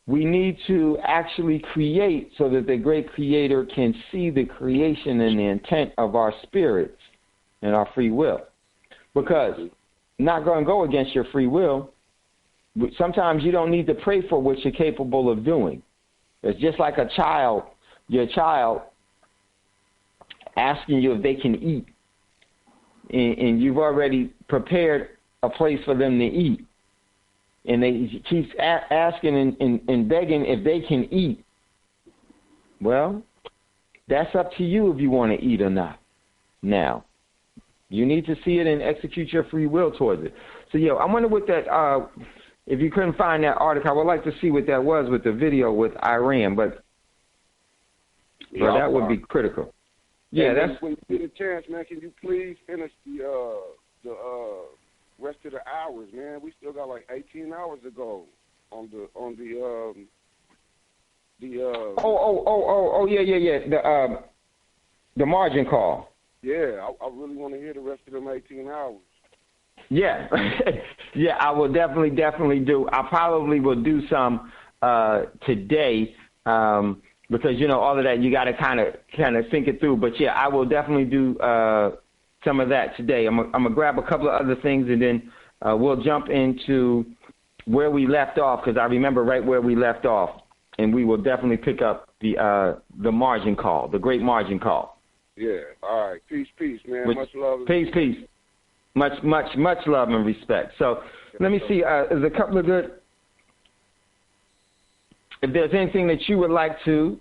We need to actually create so that the great creator can see the creation and the intent of our spirits and our free will. Because not going to go against your free will. Sometimes you don't need to pray for what you're capable of doing. It's just like a child, your child asking you if they can eat, and you've already prepared a place for them to eat, and they keep asking and begging if they can eat. Well, that's up to you if you want to eat or not. Now, you need to see it and execute your free will towards it. So, I wonder what that, if you couldn't find that article, I would like to see what that was with the video with Iran, but that would be critical. Yeah, that's... When you get a chance, man, can you please finish the rest of the hours, man? We still got like 18 hours to go on the the margin call. Yeah, I really want to hear the rest of them 18 hours. Yeah, yeah, I will definitely do. I probably will do some today because all of that you got to kind of think it through. But yeah, I will definitely do some of that today. I'm gonna grab a couple of other things and then we'll jump into where we left off because I remember right where we left off, and we will definitely pick up the margin call, the great margin call. Yeah. All right. Peace, man. Much love. Peace. Much love and respect. So let me see. There's a couple of good. If there's anything that you would like to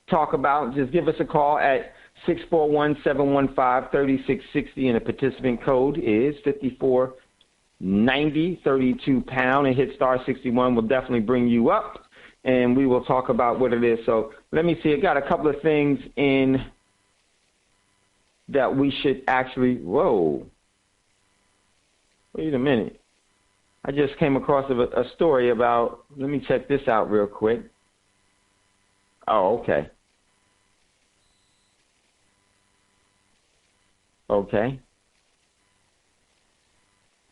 talk about, just give us a call at 641-715-3660, and the participant code is 5490, 32 pound, and hit star 61 will definitely bring you up, and we will talk about what it is. So let me see. I got a couple of things in that we should actually, wait a minute. I just came across a story about, let me check this out real quick. Oh, okay. Okay.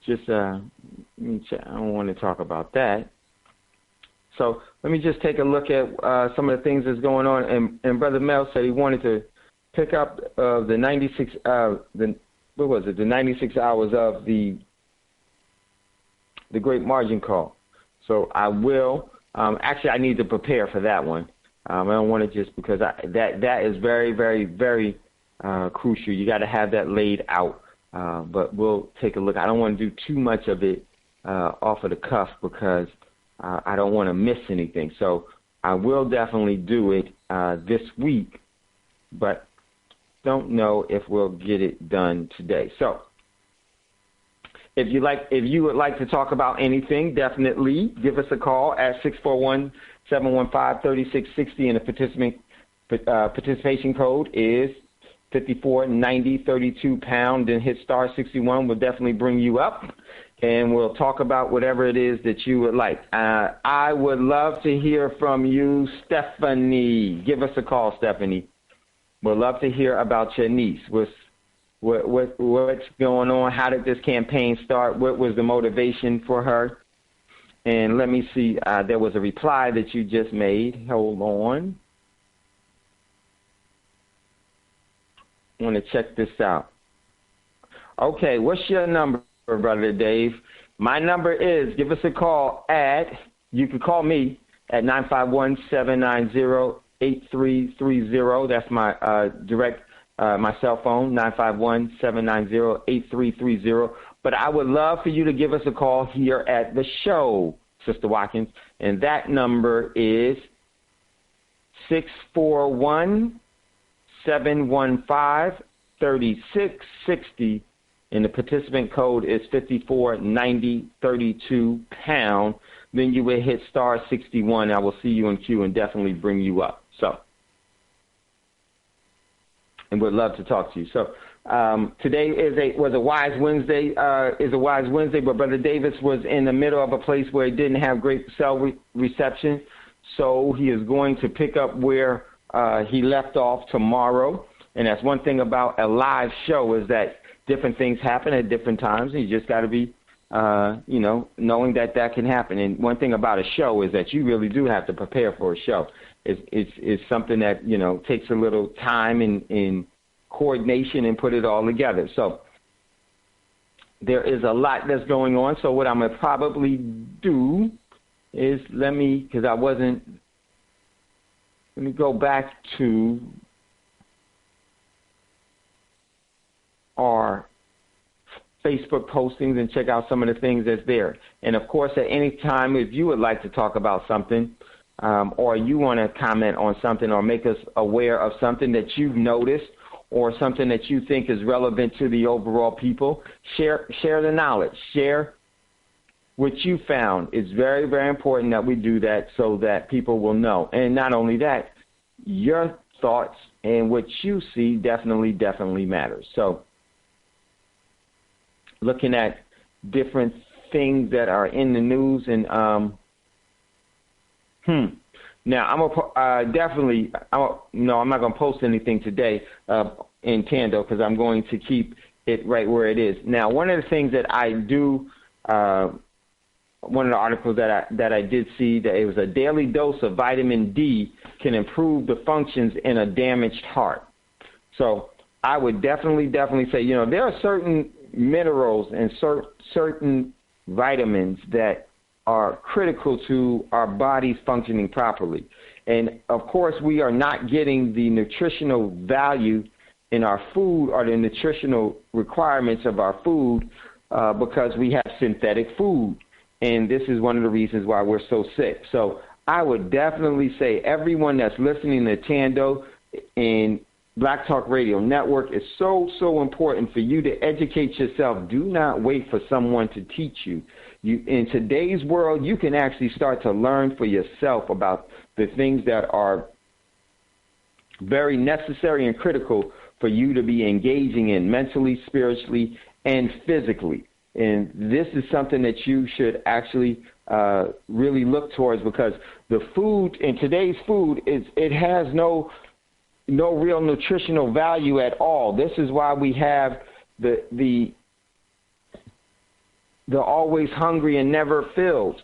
Just, let me check. I don't want to talk about that. So let me just take a look at some of the things that's going on. And Brother Mel said he wanted to pick up the 96, the 96 hours of the great margin call. So I will, actually I need to prepare for that one. I don't want to just, because that is very, very, very crucial. You got to have that laid out. But we'll take a look. I don't want to do too much of it off of the cuff because I don't want to miss anything. So I will definitely do it this week, but don't know if we'll get it done today. So if you would like to talk about anything, definitely give us a call at 641-715-3660, and the participation code is 5490, 32 pound, and hit star 61 will definitely bring you up, and we'll talk about whatever it is that you would like. I would love to hear from you, Stephanie. Give us a call, Stephanie. We'd love to hear about your niece. What's going on? How did this campaign start? What was the motivation for her? And let me see. There was a reply that you just made. Hold on. I want to check this out. Okay, what's your number, Brother Dave? My number is, give us a call you can call me at 951-790-8330. That's my my cell phone, 951-790-8330. But I would love for you to give us a call here at the show, Sister Watkins, and that number is 641-715-3660, and the participant code is 5490, 32 pound. Then you will hit star 61. I will see you in queue and definitely bring you up. So, and we'd love to talk to you. So today was a Wise Wednesday. But Brother Davis was in the middle of a place where he didn't have great cell reception, so he is going to pick up where he left off tomorrow. And that's one thing about a live show, is that different things happen at different times, and you just got to be, knowing that can happen. And one thing about a show is that you really do have to prepare for a show. It's something that, takes a little time and coordination and put it all together. So there is a lot that's going on. So what I'm going to probably do is let me go back to our Facebook postings and check out some of the things that's there. And, of course, at any time, if you would like to talk about something or you want to comment on something or make us aware of something that you've noticed or something that you think is relevant to the overall people, share the knowledge. Share what you found. It's very, very important that we do that so that people will know. And not only that, your thoughts and what you see definitely matters. So looking at different things that are in the news and now I'm not going to post anything today in Thando because I'm going to keep it right where it is. Now, one of the things that I do, one of the articles that I did see, that it was a daily dose of vitamin D can improve the functions in a damaged heart. So I would definitely say, there are certain minerals and certain vitamins that are critical to our bodies functioning properly. And, of course, we are not getting the nutritional value in our food or the nutritional requirements of our food because we have synthetic food. And this is one of the reasons why we're so sick. So I would definitely say everyone that's listening to Thando and Black Talk Radio Network, is so important for you to educate yourself. Do not wait for someone to teach you. In today's world, you can actually start to learn for yourself about the things that are very necessary and critical for you to be engaging in mentally, spiritually, and physically. And this is something that you should actually really look towards because the food, in today's food, it has no real nutritional value at all. This is why we have the always hungry and never filled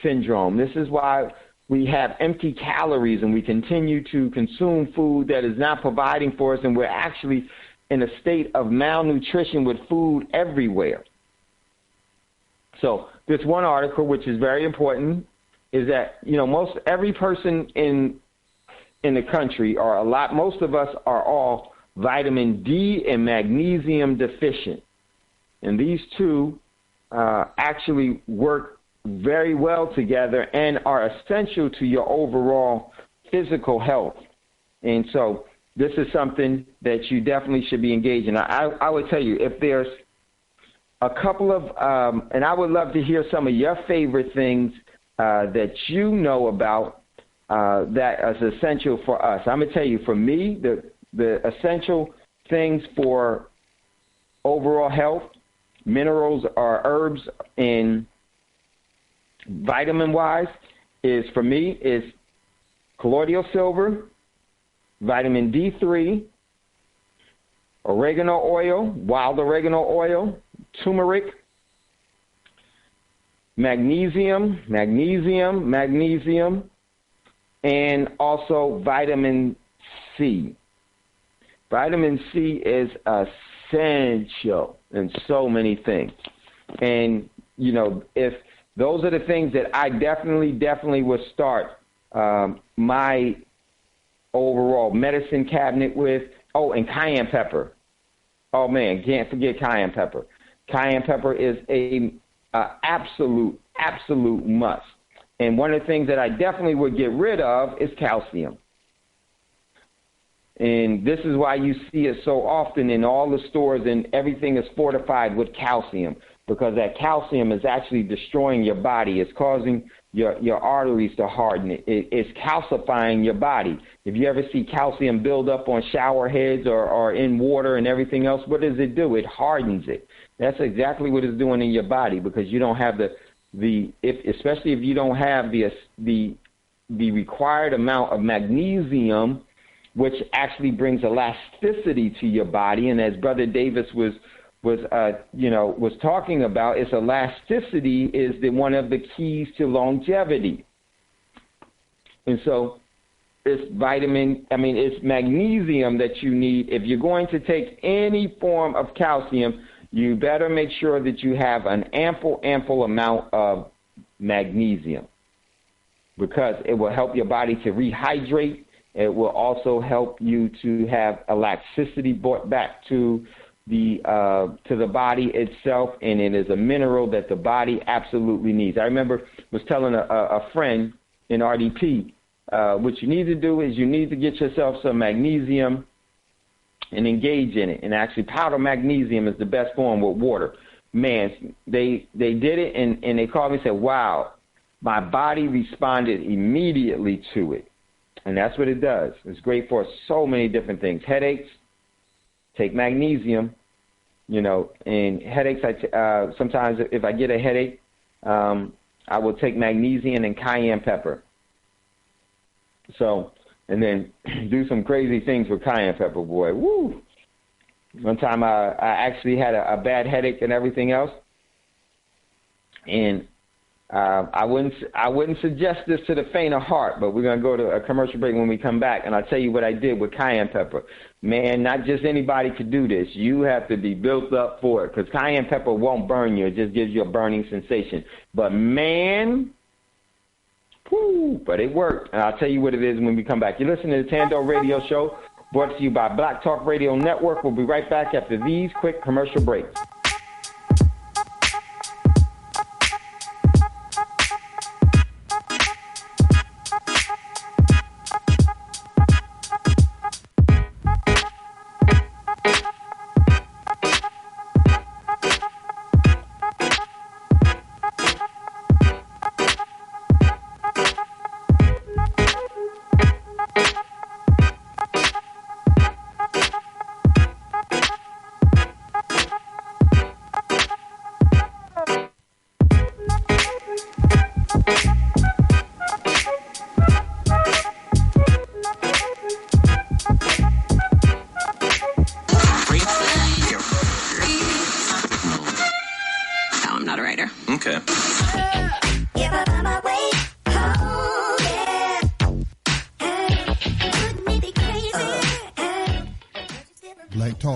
syndrome. This is why we have empty calories and we continue to consume food that is not providing for us, and we're actually in a state of malnutrition with food everywhere. So this one article, which is very important, is that most every person in the country, or most of us are all vitamin D and magnesium deficient. And these two actually work very well together and are essential to your overall physical health. And so this is something that you definitely should be engaged in. I would tell you, if there's a couple of, and I would love to hear some of your favorite things that you know about that is essential for us. I'm going to tell you, for me, the essential things for overall health, minerals or herbs and vitamin-wise, is colloidal silver, vitamin D3, oregano oil, wild oregano oil, turmeric, magnesium, and also vitamin C. Vitamin C is essential in so many things. And, if those are the things that I definitely would start my overall medicine cabinet with. Oh, and cayenne pepper. Oh, man, can't forget cayenne pepper. Cayenne pepper is a absolute must. And one of the things that I definitely would get rid of is calcium. And this is why you see it so often in all the stores, and everything is fortified with calcium, because that calcium is actually destroying your body. It's causing your arteries to harden. It's calcifying your body. If you ever see calcium build up on shower heads or in water and everything else, what does it do? It hardens it. That's exactly what it's doing in your body, because you don't have especially if you don't have the required amount of magnesium, which actually brings elasticity to your body. And as Brother Davis was talking about, its elasticity is one of the keys to longevity. And so it's magnesium that you need. If you're going to take any form of calcium, you better make sure that you have an ample amount of magnesium, because it will help your body to rehydrate. It will also help you to have elasticity brought back to the body itself, and it is a mineral that the body absolutely needs. I remember was telling a friend in RDP, what you need to do is you need to get yourself some magnesium and engage in it. And actually, powder magnesium is the best form with water. Man, they did it, and they called me and said, wow, my body responded immediately to it. And that's what it does. It's great for so many different things. Headaches, take magnesium, and headaches, sometimes if I get a headache, I will take magnesium and cayenne pepper. So, and then do some crazy things with cayenne pepper, boy. Woo! One time I actually had a bad headache and everything else, and I wouldn't suggest this to the faint of heart, but we're going to go to a commercial break when we come back, and I'll tell you what I did with cayenne pepper. Man, not just anybody could do this. You have to be built up for it, because cayenne pepper won't burn you. It just gives you a burning sensation. But, man, but it worked, and I'll tell you what it is when we come back. You're listening to the Thando Radio Show, brought to you by Black Talk Radio Network. We'll be right back after these quick commercial breaks.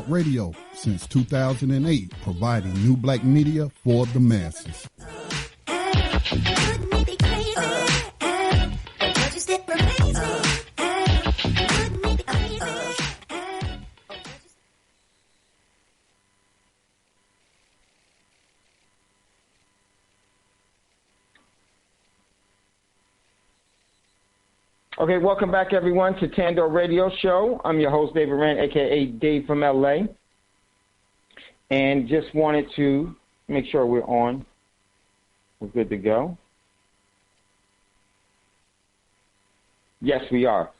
Radio since 2008, providing new black media for the masses. Okay, welcome back, everyone, to Thando Radio Show. I'm your host, David Rand, a.k.a. Dave from L.A., and just wanted to make sure we're on. We're good to go. Yes, we are.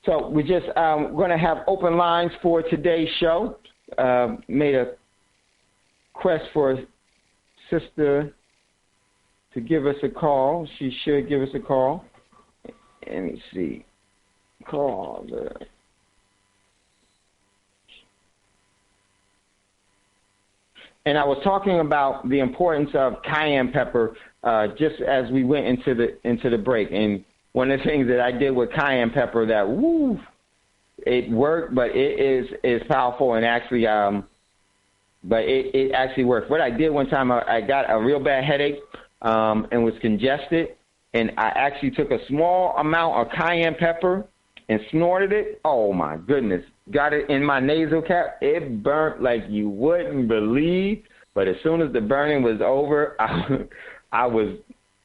So we're just going to have open lines for today's show. Made a request for a sister to give us a call. She should give us a call. Let me see. Call the... And I was talking about the importance of cayenne pepper just as we went into the break. And one of the things that I did with cayenne pepper that it worked, but it is powerful and actually but it actually worked. What I did one time, I got a real bad headache and was congested. And I actually took a small amount of cayenne pepper and snorted it. Oh, my goodness. Got it in my nasal cap. It burnt like you wouldn't believe. But as soon as the burning was over, I was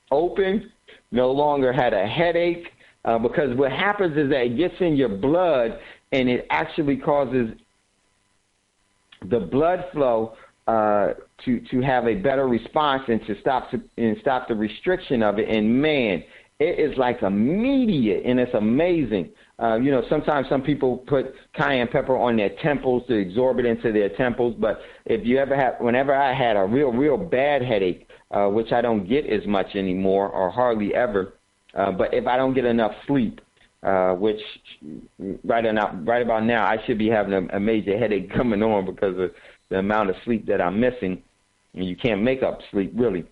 open, no longer had a headache. Because what happens is that it gets in your blood, and it actually causes the blood flow to have a better response and to stop the restriction of it. And man, it is like immediate, and it's amazing. Sometimes some people put cayenne pepper on their temples to absorb it into their temples. But if you whenever I had a real bad headache, which I don't get as much anymore or hardly ever, but if I don't get enough sleep, which right about now I should be having a major headache coming on because of the amount of sleep that I'm missing, and you can't make up sleep, really.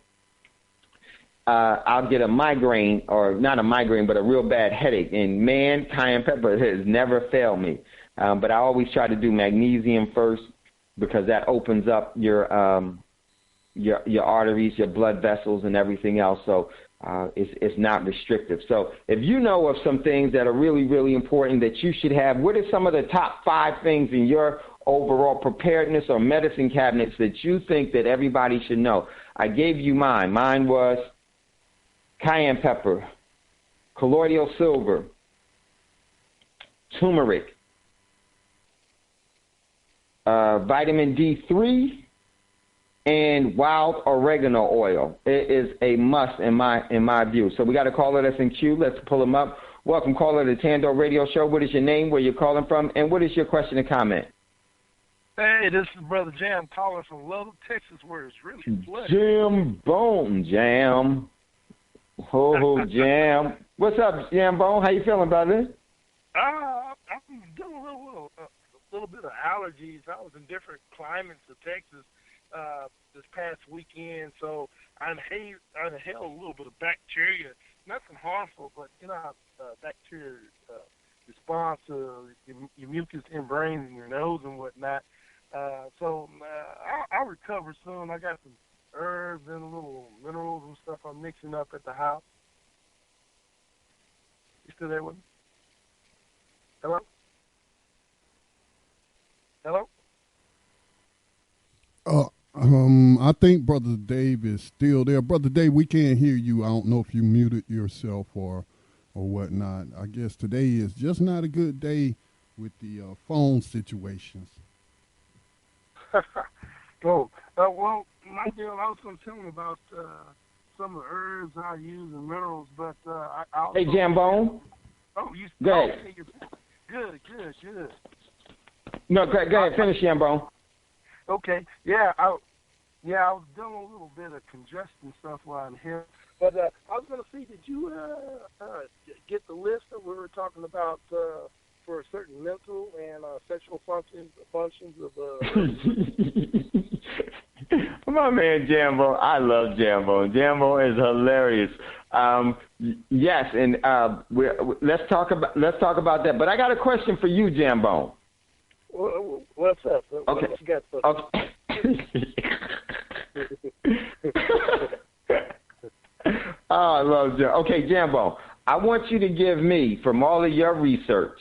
I'll get a migraine, or not a migraine, but a real bad headache. And, man, cayenne pepper has never failed me. But I always try to do magnesium first, because that opens up your arteries, your blood vessels, and everything else. So it's not restrictive. So if you know of some things that are really, really important that you should have, what are some of the top 5 things in your overall preparedness or medicine cabinets that you think that everybody should know? I gave you mine. Mine was cayenne pepper, colloidal silver, turmeric, vitamin D3, and wild oregano oil. It is a must in my view. So we got a caller that's in queue. Let's pull him up. Welcome, caller, to the Thando Radio Show. What is your name, where you're calling from, and what is your question and comment? Hey, this is Brother Jam calling from Lubbock, Texas, where it's really flooded. Jam Bone, Jam. Ho, Jam. What's up, Jam Bone? How you feeling, brother? I'm doing a little bit of allergies. I was in different climates of Texas this past weekend, so I inhaled a little bit of bacteria. Nothing harmful, but you know how bacteria respond to your mucus membranes in your nose and whatnot. So I'll recover soon. I got some herbs and little minerals and stuff I'm mixing up at the house. You still there with me? Hello? Hello? I think Brother Dave is still there. Brother Dave, we can't hear you. I don't know if you muted yourself or whatnot. I guess today is just not a good day with the phone situations. Well, my deal, I was going to tell him about some of the herbs I use and minerals, but I also... Hey, Jambone. Oh, you... Go ahead. Okay, good. No, go ahead. Finish, Jambone. Okay. Yeah, I was doing a little bit of congestion stuff while I'm here. But I was going to see, did you get the list that we were talking about for certain mental and sexual functions of... My man Jambo, I love Jambo. Jambo is hilarious. Yes, and let's talk about that. But I got a question for you, Jambo. What's up? Okay. What you got for Oh, I love Jambo. Okay, Jambo, I want you to give me, from all of your research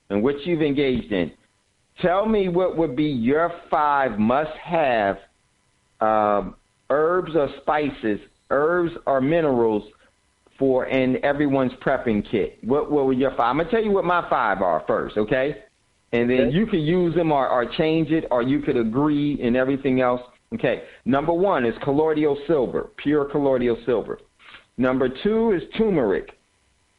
and what you've engaged in, tell me what would be your 5 must-have herbs or spices, herbs or minerals for in everyone's prepping kit. What were your 5? I'm going to tell you what my 5 are first, okay? And then you can use them or change it, or you could agree and everything else. Okay, number 1 is colloidal silver, pure colloidal silver. Number 2 is turmeric.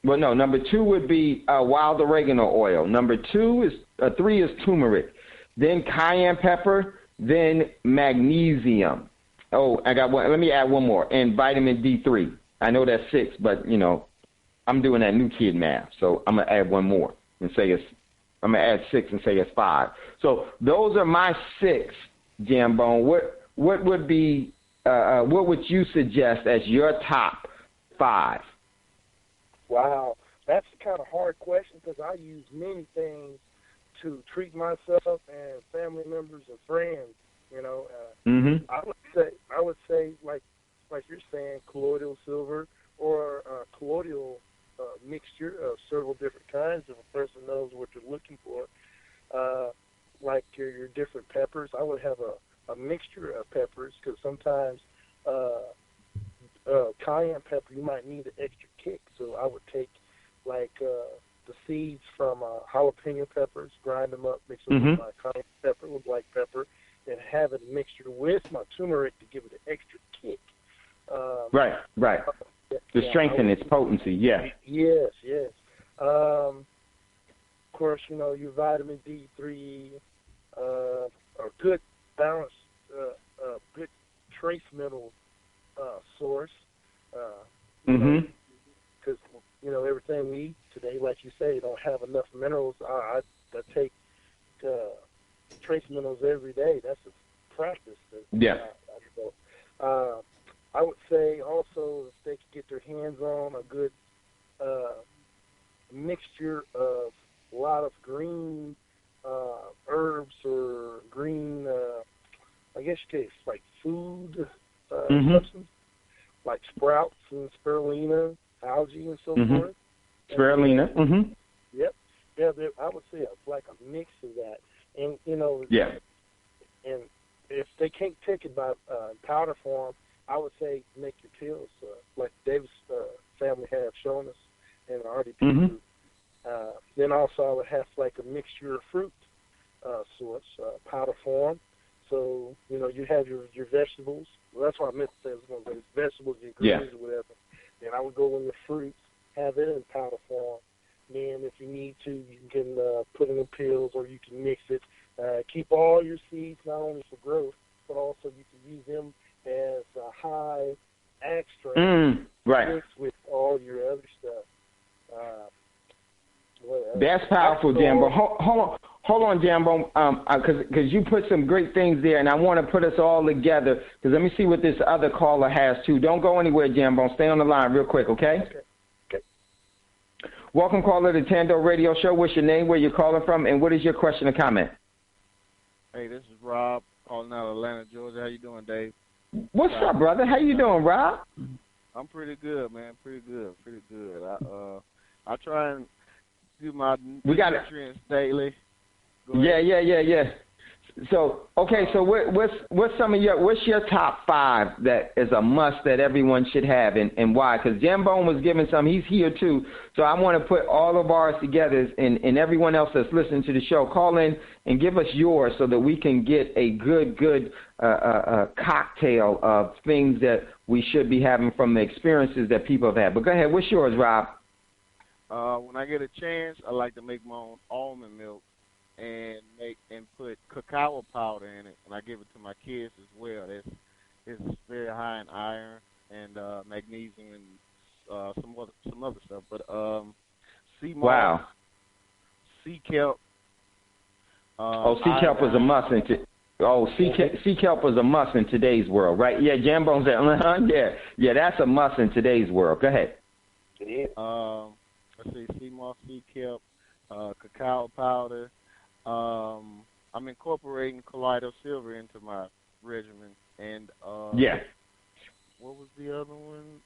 Well, no, number 2 would be wild oregano oil. Number 3 is turmeric. Then cayenne pepper, then magnesium. Oh, I got one. Let me add one more. And vitamin D3. I know that's 6, but, you know, I'm doing that new kid math. So I'm going to add one more and say I'm going to add 6 and say it's 5. So those are my 6, Jambone. What would be, what would you suggest as your top 5? Wow, that's a kind of hard question because I use many things to treat myself and family members and friends. You know, I would say like you're saying, colloidal silver or colloidal mixture of several different kinds. If a person knows what they're looking for, like your different peppers, I would have a mixture of peppers because sometimes cayenne pepper you might need an extra kick. So I would take like the seeds from jalapeno peppers, grind them up, mix them with my cayenne pepper with black pepper, and have it mixture with my turmeric to give it an extra kick. Right. To strengthen its potency, yeah. Yes. Of course, you know, your vitamin D3, a good balanced, good trace mineral source. Because, you know, everything we eat today, like you say, don't have enough minerals. I take trace minerals every day. That's a practice. I would say also if they could get their hands on a good mixture of a lot of green herbs or green guess you could say, like food substance, like sprouts and spirulina, algae, and so forth. Spirulina. Yep. Yeah, I would say it's like a mix of that, and and if they can't take it by powder form, I would say make your pills, like David's family have shown us in the RDP group. Then also I would have like a mixture of fruit sorts, powder form. So, you have your vegetables. Well, that's what I meant to say. I was going to say vegetables, your greens or whatever. Then I would go in the fruits, have it in powder form. Then if you need to, you can put it in pills or you can mix it. Keep all your seeds not only for growth, but also you can use them as a high extract mixed with all your other stuff. That's powerful, Jambo. Hold on, Jambo, because you put some great things there, and I want to put us all together, because let me see what this other caller has, too. Don't go anywhere, Jambo. Stay on the line real quick, okay? Okay. Welcome, caller, to Thando Radio Show. What's your name, where you're calling from, and what is your question or comment? Hey, this is Rob, calling out of Atlanta, Georgia. How you doing, Dave? What's up, brother? How you doing, Rob? I'm pretty good, man. Pretty good. I try and do my nutrients daily. Yeah. So, okay, so what's your top 5 that is a must that everyone should have, and why? Because Jambone was giving some. He's here, too. So I want to put all of ours together, and everyone else that's listening to the show, call in and give us yours so that we can get a good cocktail of things that we should be having from the experiences that people have had. But go ahead. What's yours, Rob? When I get a chance, I like to make my own almond milk and put cacao powder in it, and I give it to my kids as well. It's very high in iron and magnesium and some other stuff. But sea moss, sea kelp. Sea kelp was a must sea kelp was a must in today's world, right? Yeah, Jambone said, yeah, that's a must in today's world. Go ahead. Let's see, sea moss, sea kelp, cacao powder. I'm incorporating colloidal silver into my regimen, and what was the other one?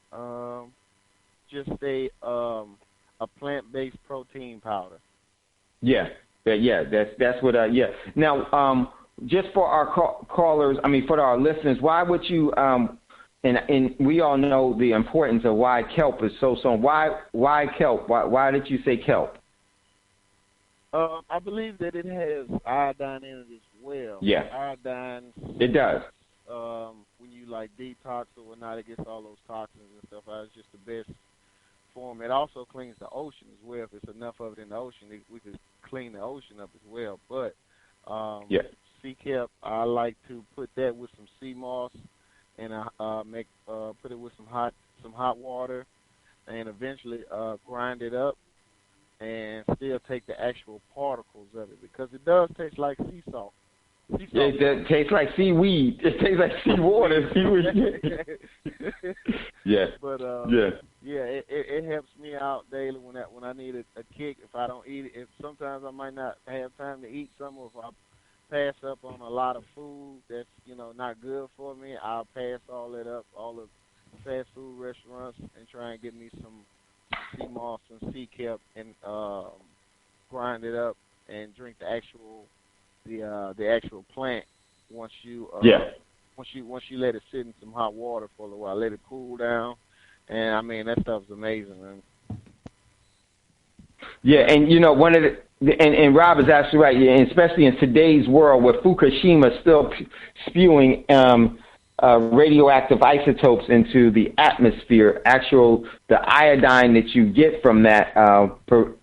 Just a plant-based protein powder. That's what. Now, just for our callers, for our listeners, why would you? And we all know the importance of why kelp is so. Why kelp? Why did you say kelp? I believe that it has iodine in it as well. Yeah. Iodine. It does. When you detox or whatnot, it gets all those toxins and stuff out. It's just the best form. It also cleans the ocean as well. If it's enough of it in the ocean, we could clean the ocean up as well. But sea kelp, I like to put that with some sea moss, and put it with some hot water, and eventually grind it up, and still take the actual particles of it, because it does taste like sea salt. It tastes like seaweed. It tastes like seawater. Seaweed. Yeah. But it helps me out daily when I need a kick. If I don't eat it, if sometimes I might not have time to eat some, or if I pass up on a lot of food that's not good for me, I'll pass all that up, all the fast food restaurants, and try and get me some sea moss and sea kelp, and grind it up and drink the actual plant once you let it sit in some hot water for a little while, let it cool down, and that stuff's amazing, man. Yeah, and one of and Rob is absolutely right, and especially in today's world where Fukushima is still spewing radioactive isotopes into the atmosphere. The iodine that you get from that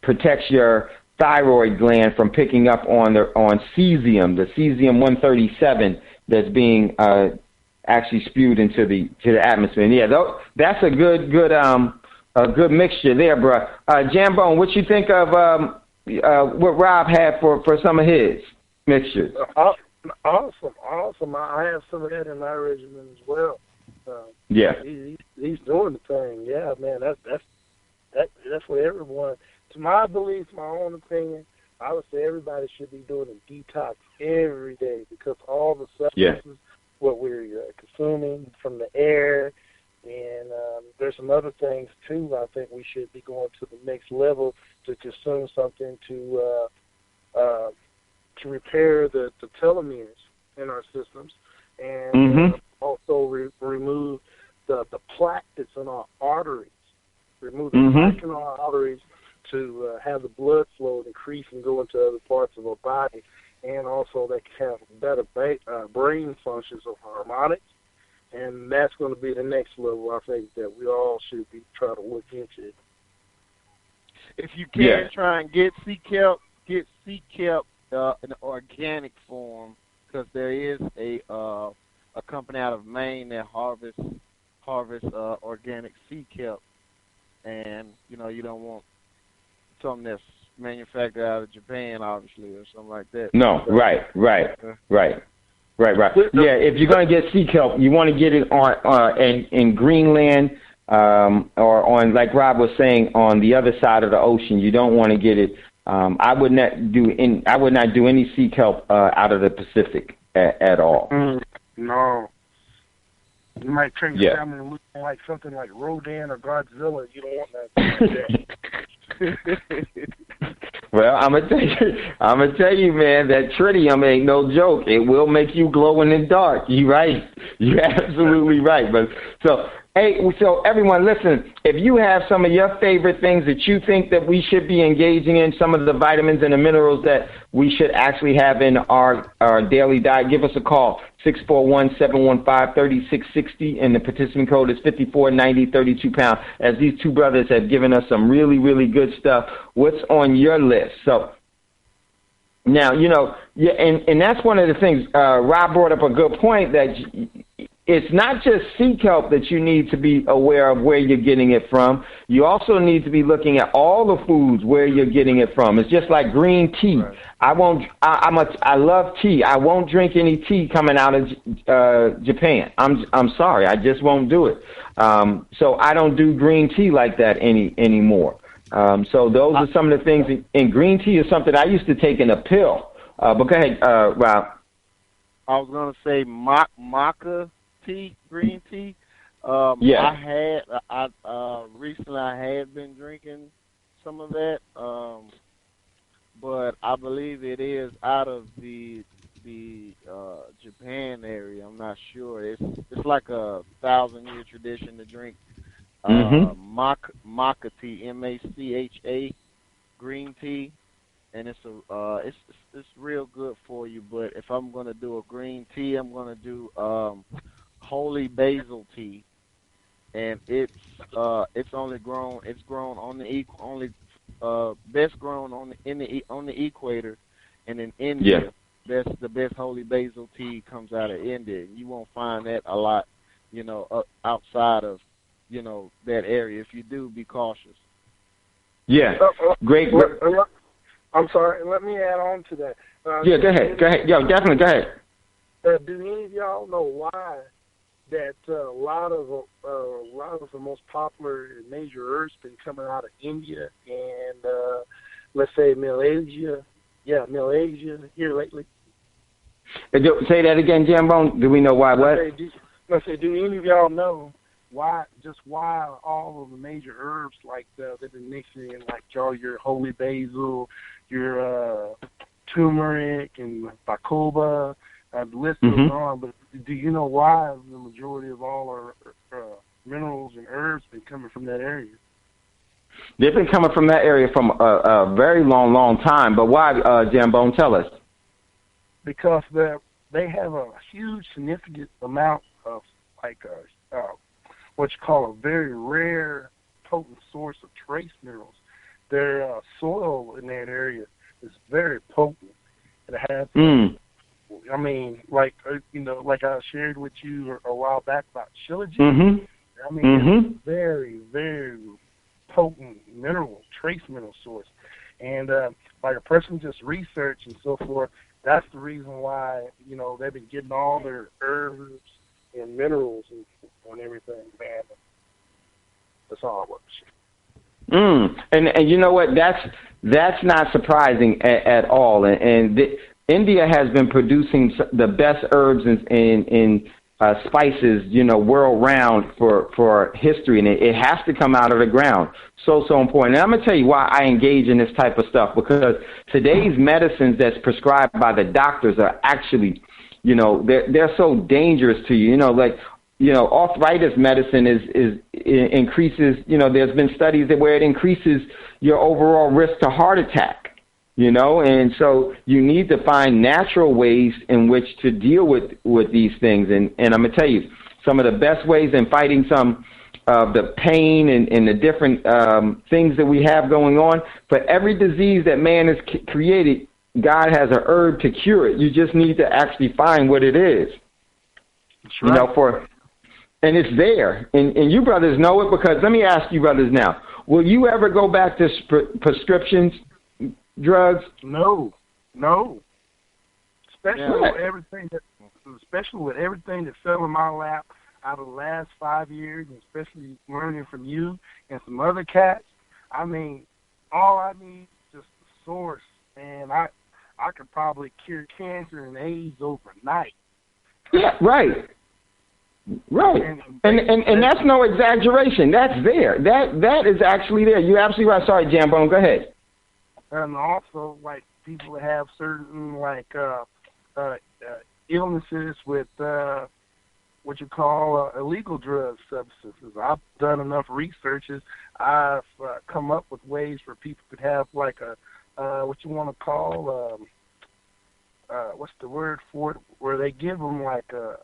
protects your thyroid gland from picking up on cesium, the cesium-137 that's being actually spewed into the atmosphere. And that's a good mixture there, bro. Jambone, what you think of what Rob had for some of his mixtures? Awesome. I have some of that in my regimen as well. He's doing the thing. Yeah, man. That's what everyone. To my belief, my own opinion, I would say everybody should be doing a detox every day, because all the substances what we're consuming from the air. And there's some other things, too. I think we should be going to the next level to consume something to repair the telomeres in our systems and also remove the plaque that's in our arteries. Remove the plaque in our arteries to have the blood flow increase and go into other parts of our body. And also they can have better brain functions of harmonics. And that's going to be the next level, I think, that we all should be trying to look into. If you can, try and get sea kelp in organic form, because there is a company out of Maine that harvests organic sea kelp, and you don't want something that's manufactured out of Japan, obviously, or something like that. No, right. Yeah, if you're going to get sea kelp, you want to get it on in Greenland or on, like Rob was saying, on the other side of the ocean. You don't want to get it. I would not do any sea kelp out of the Pacific at all. No. You might turn your family looking like something like Rodan or Godzilla. You don't want that. Well, I'm gonna tell you, man, that tritium ain't no joke. It will make you glow in the dark. You're right. You're absolutely right. But so everyone, listen. If you have some of your favorite things that you think that we should be engaging in, some of the vitamins and the minerals that we should actually have in our daily diet, give us a call. 641-715-3660, and the participant code is 5490-32 £. As these two brothers have given us some really, really good stuff. What's on your list? So now, and that's one of the things. Rob brought up a good point that it's not just sea kelp that you need to be aware of where you're getting it from. You also need to be looking at all the foods where you're getting it from. It's just like green tea. Right. I love tea. I won't drink any tea coming out of Japan. I'm sorry. I just won't do it. So I don't do green tea like that anymore. So those are some of the things. And green tea is something I used to take in a pill. But go ahead, Rob. I was going to say maca tea, green tea. Recently I had been drinking some of that, but I believe it is out of the Japan area. I'm not sure. It's like a 1,000-year tradition to drink maca tea, MACHA, green tea, and it's real good for you. But if I'm going to do a green tea, I'm going to do holy basil tea, and it's grown on the best grown on the equator, and in India, the best holy basil tea comes out of India. You won't find that a lot, outside of that area. If you do, be cautious. Yeah, great. I'm sorry. Let me add on to that. Go ahead. Yo, definitely, go ahead. Do any of y'all know why that a lot of the most popular major herbs been coming out of India and let's say Malaysia here lately? Say that again, Jambone. Do we know why? What? Let's say, do any of y'all know why all of the major herbs like they've been mixing in, like your holy basil, your turmeric and bacoba? The list goes on, but do you know why the majority of all our minerals and herbs been coming from that area? They've been coming from that area from a very long time. But why, Jambone? Tell us. Because they have a huge, significant amount of what you call a very rare, potent source of trace minerals. Their soil in that area is very potent. It has. I mean, like I shared with you a while back about shilajit. I mean, it's a very, very potent trace mineral source. And like a person just research and so forth, that's the reason why, they've been getting all their herbs and minerals and everything, man. That's all I want to share. And you know what? That's not surprising at all. And India has been producing the best herbs and spices, world round for history, and it has to come out of the ground. So important. And I'm gonna tell you why I engage in this type of stuff, because today's medicines that's prescribed by the doctors are actually, they're so dangerous to you. Arthritis medicine increases. There's been studies where it increases your overall risk to heart attack. And so you need to find natural ways in which to deal with these things. And I'm going to tell you, some of the best ways in fighting some of the pain and the different things that we have going on, for every disease that man has created, God has a herb to cure it. You just need to actually find what it is. That's right. And it's there. And you brothers know it, because let me ask you brothers now, will you ever go back to prescriptions drugs? No. Especially with everything that fell in my lap out of the last 5 years, and especially learning from you and some other cats. I mean, all I need is just the source, and I could probably cure cancer and AIDS overnight. Yeah, right. And that's no exaggeration. That's there. That is actually there. You're absolutely right. Sorry, Jambone, go ahead. And also, like, people that have certain, illnesses with what you call illegal drug substances. I've done enough researches. I've come up with ways for people to have, like, what you want to call, what's the word for it, where they give them, like, a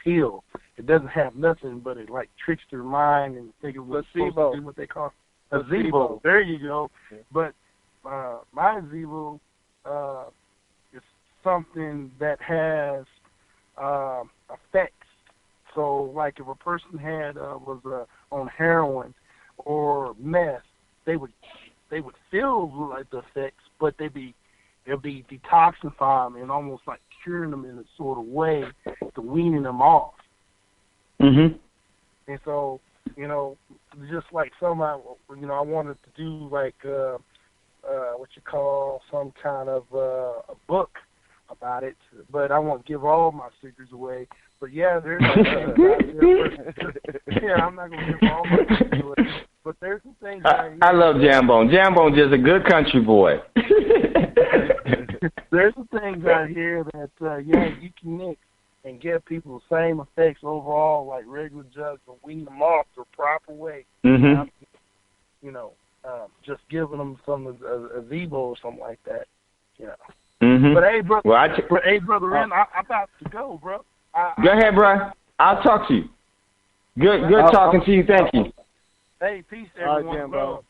pill. It doesn't have nothing, but it, like, tricks their mind and think it was supposed to do what they call a placebo. There you go. But my Zevo is something that has effects. So, like, if a person was on heroin or meth, they would feel like the effects, but they'll be detoxifying them and almost like curing them in a sort of way to weaning them off. Mm-hmm. And so, just like I wanted to do like what you call some kind of a book about it, but I won't give all my secrets away. But yeah, there's I'm not gonna give all my secrets away. But there's some things. I love Jambone. Jambone's just a good country boy. There's some things out here that you can mix and give people the same effects overall, like regular drugs, and wean them off the proper way. Mm-hmm. Just giving them some a Zevo or something like that. Mm-hmm. But hey, brother, brother, I'm about to go, bro. Go ahead, bro. I'll talk to you. Good talking to you. Thank you. Hey, peace, everyone, again, bro.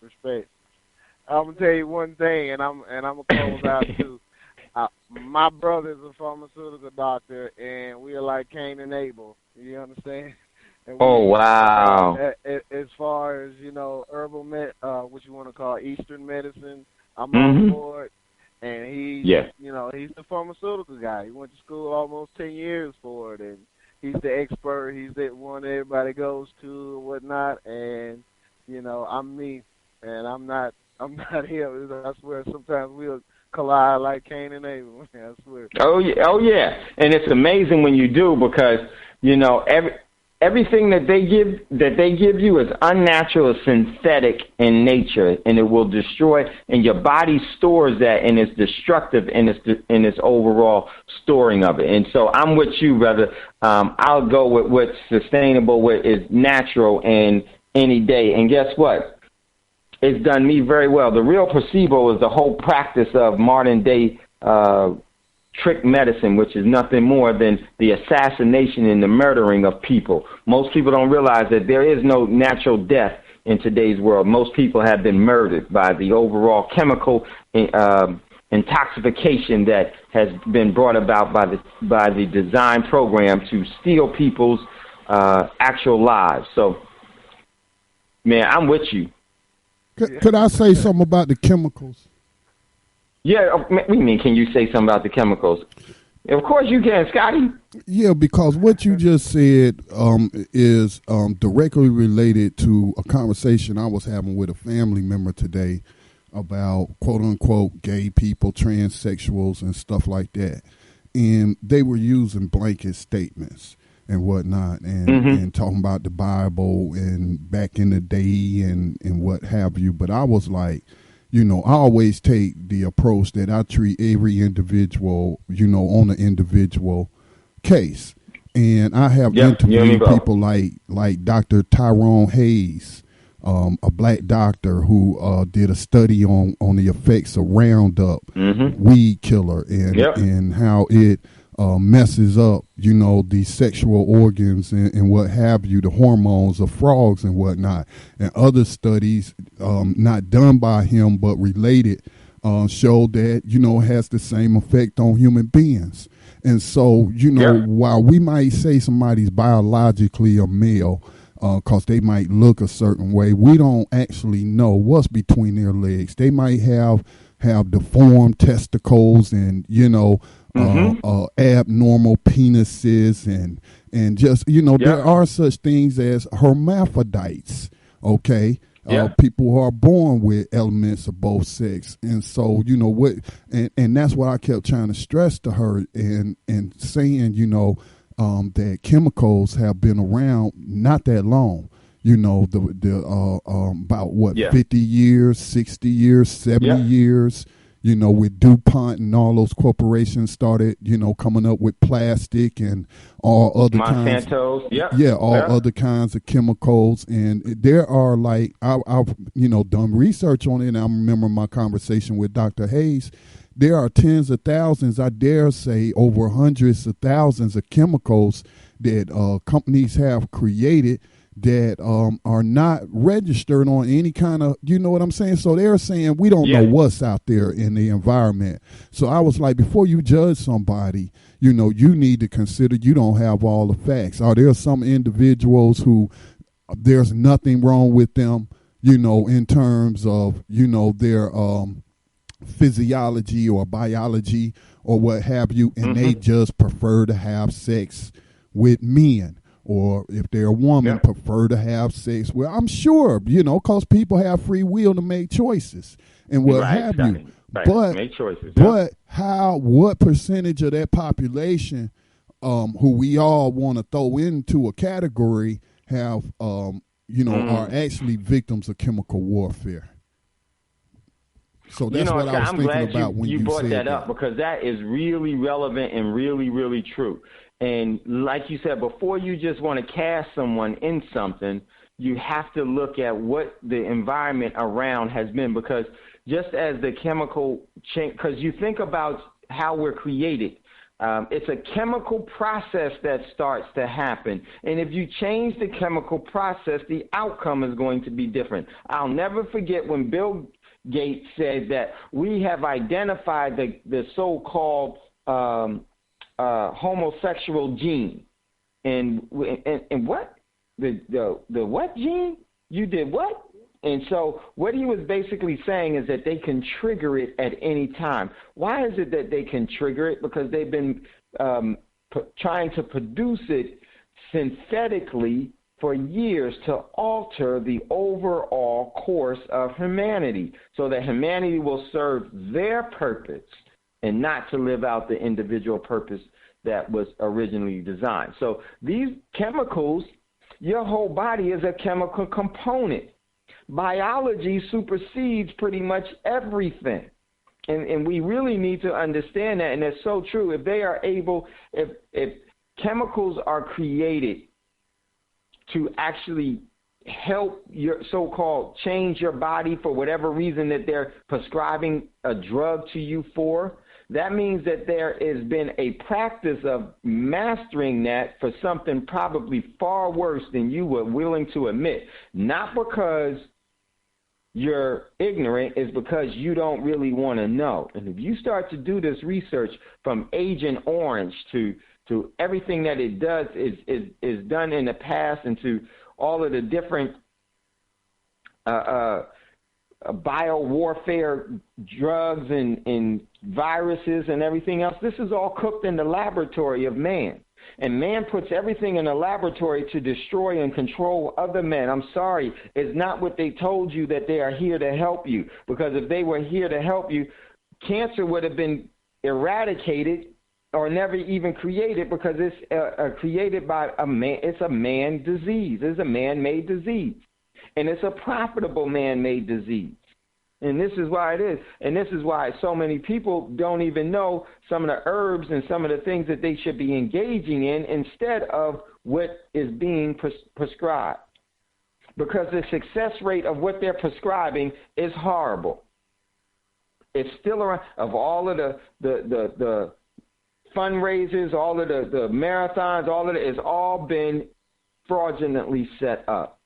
Respect. I'm gonna tell you one thing, and I'm gonna close out too. My brother's a pharmaceutical doctor, and we are like Cain and Abel. You understand? Wow. As far as herbal what you want to call Eastern medicine, I'm on board. And he's the pharmaceutical guy. He went to school almost 10 years for it, and he's the expert. He's the one everybody goes to and whatnot. And I'm me, and I'm not him. I swear, sometimes we'll collide like Cain and Abel. I swear. Oh yeah, and it's amazing when you do, because everything that they give you is unnatural, synthetic in nature, and it will destroy. And your body stores that, and it's destructive in its overall storing of it. And so I'm with you, brother. I'll go with what's sustainable, what is natural, and any day. And guess what? It's done me very well. The real placebo is the whole practice of modern day trick medicine, which is nothing more than the assassination and the murdering of people. Most people don't realize that there is no natural death in today's world. Most people have been murdered by the overall chemical intoxication that has been brought about by the design program to steal people's actual lives. So, man, I'm with you. Could I say something about the chemicals? Yeah, what do you mean, can you say something about the chemicals? Of course you can, Scotty. Yeah, because what you just said is directly related to a conversation I was having with a family member today. about quote unquote gay people, transsexuals, and stuff like that. And they were using blanket statements and whatnot, and talking about the Bible and back in the day and what have you. But I was like, I always take the approach that I treat every individual, on an individual case. And I have interviewed people like Dr. Tyrone Hayes, a black doctor who did a study on the effects of Roundup, weed killer, and how it messes up, the sexual organs and what have you, the hormones of frogs and whatnot. And other studies, not done by him but related, show that, it has the same effect on human beings. And so, while we might say somebody's biologically a male, because they might look a certain way, we don't actually know what's between their legs. They might have deformed testicles and, abnormal penises and just, there are such things as hermaphrodites, okay? People who are born with elements of both sex. And so, and that's what I kept trying to stress to her and saying, that chemicals have been around not that long, about what, 50 years, 60 years, 70 years, with DuPont and all those corporations started, coming up with plastic and all other Monsanto's, other kinds of chemicals. And there are I've done research on it. And I remember my conversation with Dr. Hayes. There are tens of thousands, I dare say over hundreds of thousands of chemicals that companies have created that are not registered on any kind of, you know what I'm saying? So they're saying we don't know what's out there in the environment. So I was like, before you judge somebody, you need to consider you don't have all the facts. Are there some individuals who there's nothing wrong with them, in terms of, their physiology or biology or what have you, and they just prefer to have sex with men? Or if they're a woman, prefer to have sex with, I'm sure, because people have free will to make choices and what have you. Right. But make choices. But what percentage of that population, who we all want to throw into a category, have are actually victims of chemical warfare? So that's what I was thinking about when you brought said that up, because that is really relevant and really, really true. And like you said, before you just want to cast someone in something, you have to look at what the environment around has been, because just as the chemical change, because you think about how we're created, it's a chemical process that starts to happen. And if you change the chemical process, the outcome is going to be different. I'll never forget when Bill Gates said that we have identified the so-called homosexual gene. And what? The what gene? You did what? And so what he was basically saying is that they can trigger it at any time. Why is it that they can trigger it? Because they've been trying to produce it synthetically for years to alter the overall course of humanity so that humanity will serve their purpose and not to live out the individual purpose that was originally designed. So these chemicals, your whole body is a chemical component. Biology supersedes pretty much everything. And we really need to understand that, and it's so true. If they are able, if chemicals are created to actually help your so-called change your body for whatever reason that they're prescribing a drug to you for, that means that there has been a practice of mastering that for something probably far worse than you were willing to admit. Not because you're ignorant, is because you don't really want to know. And if you start to do this research from Agent Orange to everything that it does is done in the past, and to all of the different biowarfare drugs and viruses and everything else, this is all cooked in the laboratory of man. And man puts everything in a laboratory to destroy and control other men. I'm sorry, it's not what they told you, that they are here to help you. Because if they were here to help you, cancer would have been eradicated or never even created, because it's created by a man. It's a man disease. It's a man-made disease. And it's a profitable man-made disease. And this is why it is. And this is why so many people don't even know some of the herbs and some of the things that they should be engaging in instead of what is being prescribed. Because the success rate of what they're prescribing is horrible. It's still around. Of all of the fundraisers, all of the marathons, all of it has all been fraudulently set up.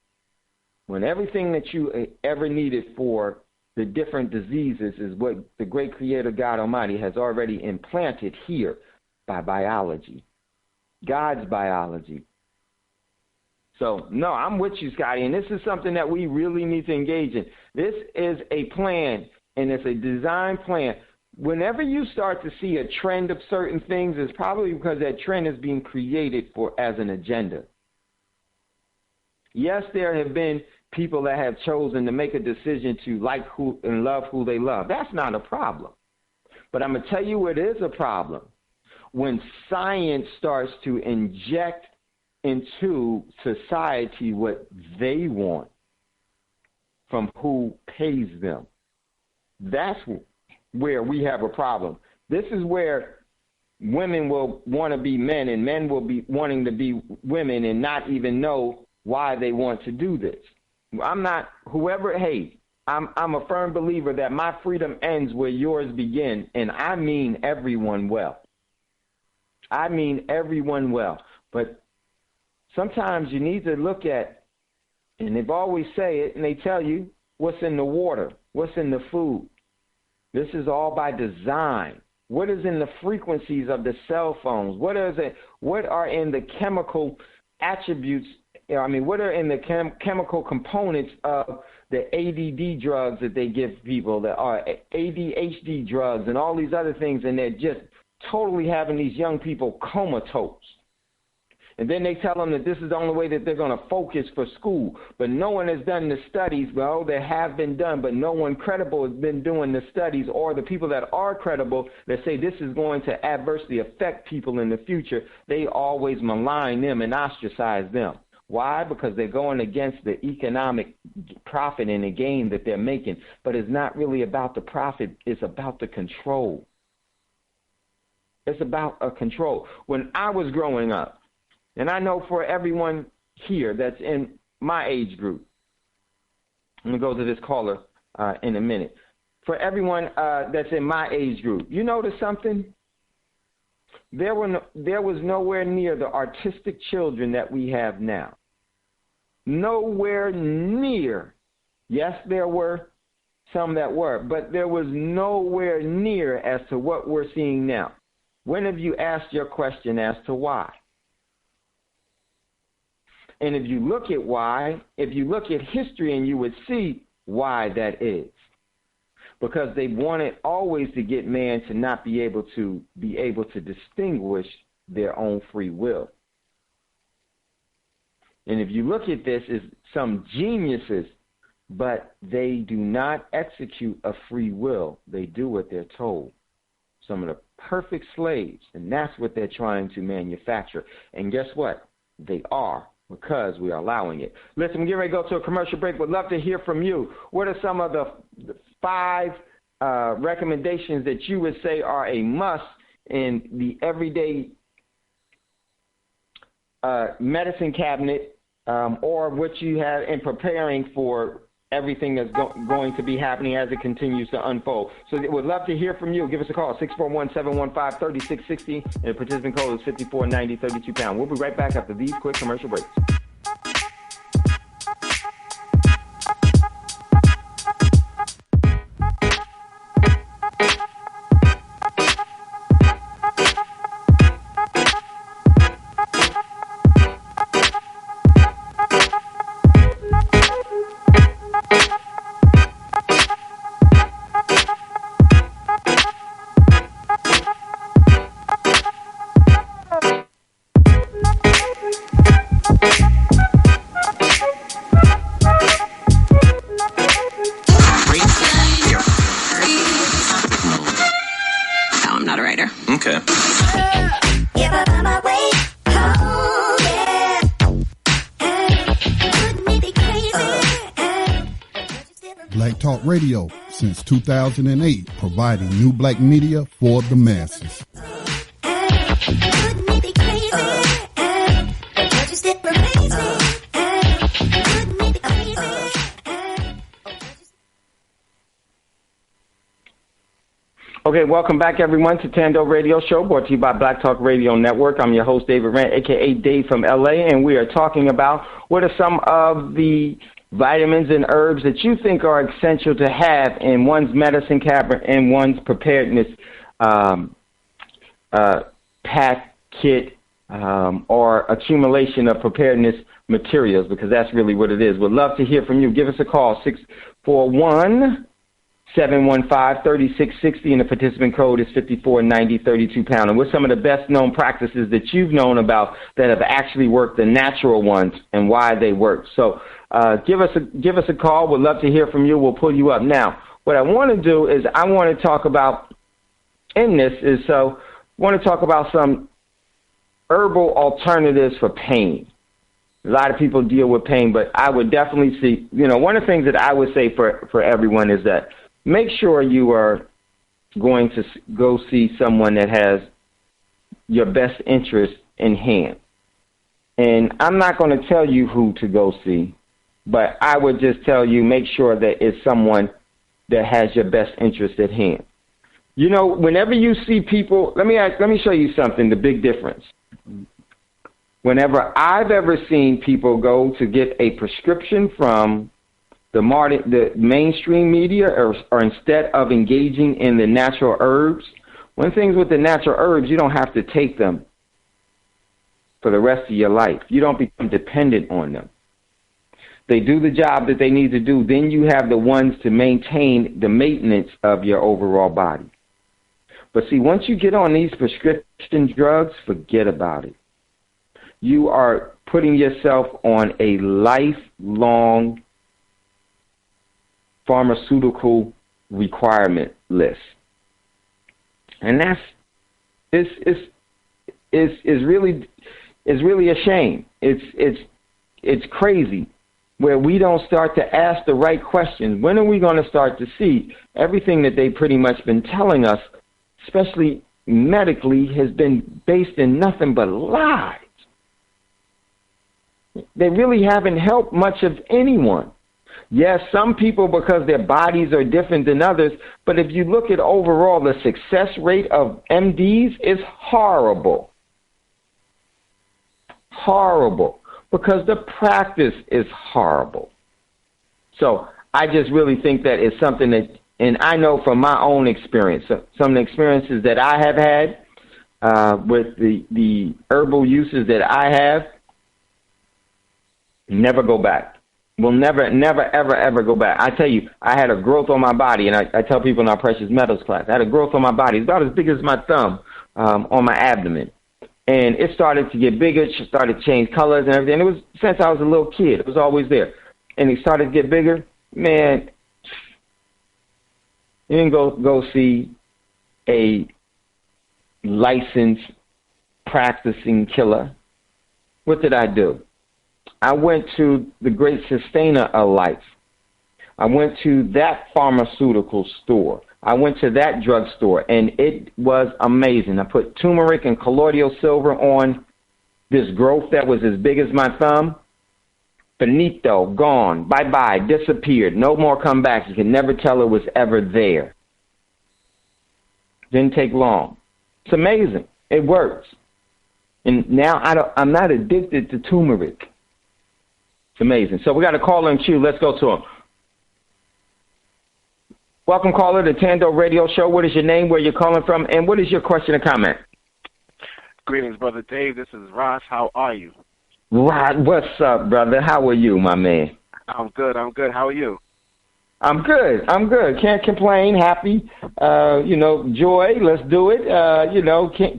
When everything that you ever needed for the different diseases is what the great Creator God Almighty has already implanted here by biology, God's biology. So, no, I'm with you, Scotty, and this is something that we really need to engage in. This is a plan, and it's a design plan. Whenever you start to see a trend of certain things, it's probably because that trend is being created as an agenda. Yes, there have been people that have chosen to make a decision to like who and love who they love. That's not a problem. But I'm going to tell you what is a problem. When science starts to inject into society what they want from who pays them. That's where we have a problem. This is where women will want to be men and men will be wanting to be women and not even know why they want to do this. I'm a firm believer that my freedom ends where yours begin, and I mean everyone well. I mean everyone well. But sometimes you need to look at, and they've always say it, and they tell you what's in the water, what's in the food. This is all by design. What is in the frequencies of the cell phones? What are in the chemical attributes? What are in the chemical components of the ADD drugs that they give people, that are ADHD drugs and all these other things, and they're just totally having these young people comatose. And then they tell them that this is the only way that they're going to focus for school. But no one has done the studies. Well, there have been done, but no one credible has been doing the studies, or the people that are credible that say this is going to adversely affect people in the future, they always malign them and ostracize them. Why? Because they're going against the economic profit and the gain that they're making. But it's not really about the profit. It's about the control. It's about a control. When I was growing up, and I know for everyone here that's in my age group, I'm going to go to this caller in a minute. For everyone that's in my age group, you notice something? There was nowhere near the artistic children that we have now. Nowhere near. Yes, there were some that were, but there was nowhere near as to what we're seeing now. When have you asked your question as to why? And if you look at why, if you look at history, and you would see why that is. Because they wanted always to get man to not be able to distinguish their own free will. And if you look at this as some geniuses, but they do not execute a free will. They do what they're told. Some of the perfect slaves, and that's what they're trying to manufacture. And guess what? They are, because we are allowing it. Listen, we're getting ready to go to a commercial break. Would love to hear from you. What are some of the 5 recommendations that you would say are a must in the everyday medicine cabinet, or what you have in preparing for everything that's going to be happening as it continues to unfold? So we'd love to hear from you. Give us a call, 641-715-3660, and the participant code is 5490-32#. We'll be right back after these quick commercial breaks. here. Okay. Black Talk Radio since 2008, providing new black media for the masses. Okay, welcome back, everyone, to Thando Radio Show, brought to you by Black Talk Radio Network. I'm your host, David Rent, a.k.a. Dave from L.A., and we are talking about what are some of the vitamins and herbs that you think are essential to have in one's medicine cabinet and one's preparedness pack kit or accumulation of preparedness materials, because that's really what it is. We'd love to hear from you. Give us a call, 641-715-3660, and the participant code is 549032#. And what's some of the best-known practices that you've known about that have actually worked, the natural ones, and why they work? So give us a call. We'd love to hear from you. We'll pull you up. Now, what I want to do is I want to talk about some herbal alternatives for pain. A lot of people deal with pain, but I would definitely see, one of the things that I would say for everyone is that make sure you are going to go see someone that has your best interest in hand. And I'm not going to tell you who to go see, but I would just tell you, make sure that it's someone that has your best interest at hand. Whenever you see people, let me show you something, the big difference. Whenever I've ever seen people go to get a prescription from the mainstream media, or instead of engaging in the natural herbs, one thing with the natural herbs, you don't have to take them for the rest of your life. You don't become dependent on them. They do the job that they need to do. Then you have the ones to maintain the maintenance of your overall body. But see, once you get on these prescription drugs, forget about it. You are putting yourself on a lifelong pharmaceutical requirement list. And is really a shame. It's crazy where we don't start to ask the right questions. When are we going to start to see everything that they've pretty much been telling us, especially medically, has been based in nothing but lies? They really haven't helped much of anyone. Yes, some people because their bodies are different than others, but if you look at overall, the success rate of MDs is horrible. Horrible. Because the practice is horrible. So I just really think that it's something that, and I know from my own experience, some of the experiences that I have had with the herbal uses that I have, never go back. We'll never, ever, ever go back. I tell you, I had a growth on my body, and I tell people in our precious metals class, I had a growth on my body. It's about as big as my thumb on my abdomen. And it started to get bigger. It started to change colors and everything. It was since I was a little kid. It was always there. And it started to get bigger. Man, you didn't go see a licensed practicing killer. What did I do? I went to the great sustainer of life. I went to that pharmaceutical store. I went to that drugstore, and it was amazing. I put turmeric and colloidal silver on this growth that was as big as my thumb. Finito, gone, bye-bye, disappeared, no more come back. You can never tell it was ever there. Didn't take long. It's amazing. It works. And now I'm not addicted to turmeric. It's amazing. So we got a caller in queue. Let's go to him. Welcome, caller, to Thando Radio Show. What is your name, where you're calling from, and what is your question or comment? Greetings, Brother Dave. This is Ross. How are you? Rod, what's up, brother? How are you, my man? I'm good. How are you? I'm good. Can't complain. Happy. Joy. Let's do it.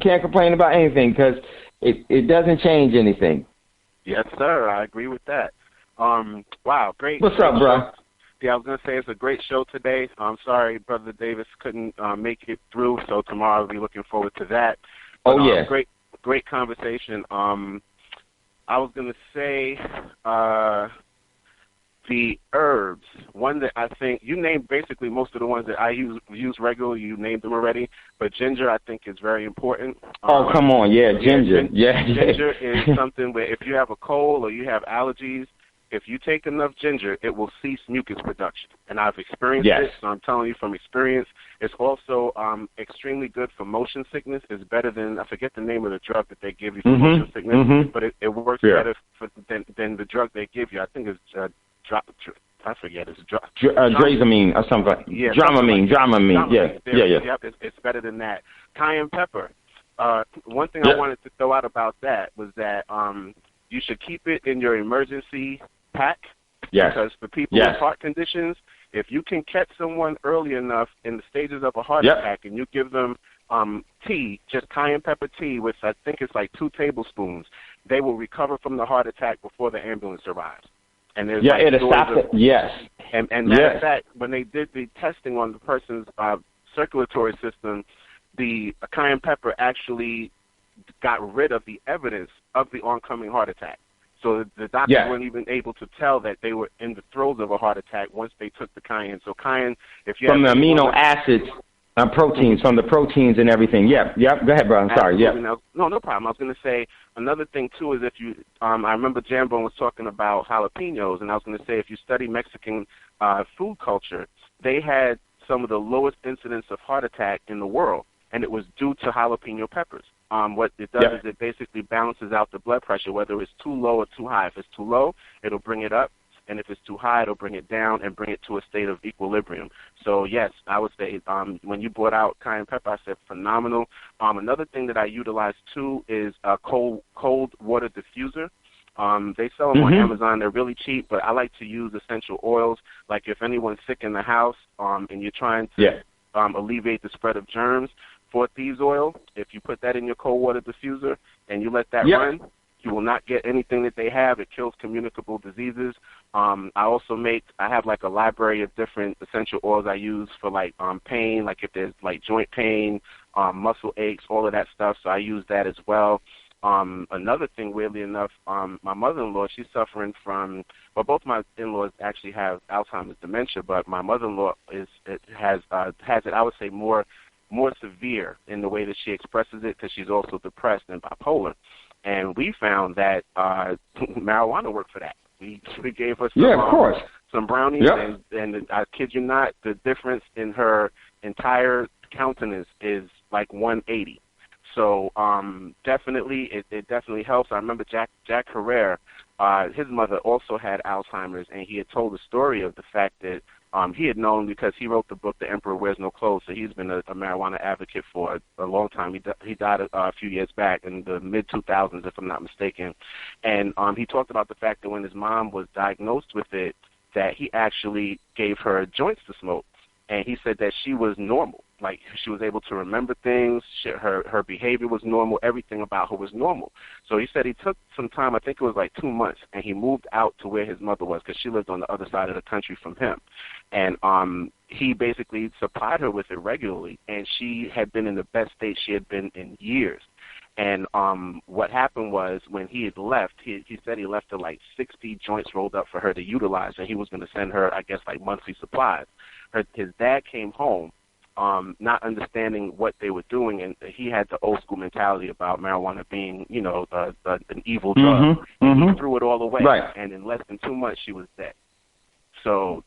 Can't complain about anything because it doesn't change anything. Yes, sir. I agree with that. Wow, great. What's up, bro? Yeah, I was going to say it's a great show today. I'm sorry Brother Davis couldn't make it through, so tomorrow I'll be looking forward to that. But, great conversation. I was going to say the herbs. One that I think you named basically most of the ones that I use regularly. You named them already, but ginger I think is very important. Come on, ginger. Ginger is something where if you have a cold or you have allergies, if you take enough ginger, it will cease mucus production. And I've experienced it, so I'm telling you from experience. It's also extremely good for motion sickness. It's better than, I forget the name of the drug that they give you for motion sickness, but it works better than the drug they give you. I think it's Dramamine or something. Yeah, Dramamine. Yeah. It's better than that. Cayenne pepper. One thing I wanted to throw out about that was that you should keep it in your emergency pack. Because for people with heart conditions, if you can catch someone early enough in the stages of a heart attack and you give them tea, just cayenne pepper tea, which I think is like 2 tablespoons, they will recover from the heart attack before the ambulance arrives. And there's it'll stop it. And matter of fact, when they did the testing on the person's circulatory system, the cayenne pepper actually got rid of the evidence of the oncoming heart attack. So the doctors weren't even able to tell that they were in the throes of a heart attack once they took the cayenne. So cayenne, if you from the amino acids, proteins, from the proteins and everything. Go ahead, bro. I'm sorry. No problem. I was going to say another thing too is if you, I remember Jambone was talking about jalapenos, and I was going to say if you study Mexican food culture, they had some of the lowest incidence of heart attack in the world, and it was due to jalapeno peppers. What it does is it basically balances out the blood pressure, whether it's too low or too high. If it's too low, it'll bring it up, and if it's too high, it'll bring it down and bring it to a state of equilibrium. So, yes, I would say when you brought out cayenne pepper, I said phenomenal. Another thing that I utilize, too, is a cold water diffuser. They sell them on Amazon. They're really cheap, but I like to use essential oils. Like if anyone's sick in the house and you're trying to alleviate the spread of germs, for thieves oil, if you put that in your cold water diffuser and you let that run, you will not get anything that they have. It kills communicable diseases. I have like a library of different essential oils I use for like pain, like if there's like joint pain, muscle aches, all of that stuff. So I use that as well. Another thing, weirdly enough, my mother-in-law, she's suffering from, both my in-laws actually have Alzheimer's dementia, but my mother-in-law has it, I would say, more severe in the way that she expresses it because she's also depressed and bipolar. And we found that marijuana worked for that. We gave her some brownies, and I kid you not, the difference in her entire countenance is like 180. So definitely, it definitely helps. I remember Jack Herrera, his mother also had Alzheimer's, and he had told the story of the fact that he had known because he wrote the book The Emperor Wears No Clothes, so he's been a marijuana advocate for a long time. He died a few years back in the mid-2000s, if I'm not mistaken. And he talked about the fact that when his mom was diagnosed with it, that he actually gave her joints to smoke. And he said that she was normal. Like, she was able to remember things. Her behavior was normal. Everything about her was normal. So he said he took some time, I think it was like 2 months, and he moved out to where his mother was because she lived on the other side of the country from him. And he basically supplied her with it regularly, and she had been in the best state she had been in years. And what happened was when he had left, he said he left her like 60 joints rolled up for her to utilize, and he was going to send her, I guess, like monthly supplies. His dad came home not understanding what they were doing, and he had the old school mentality about marijuana being, an evil drug. He threw it all away, and in less than 2 months she was dead. So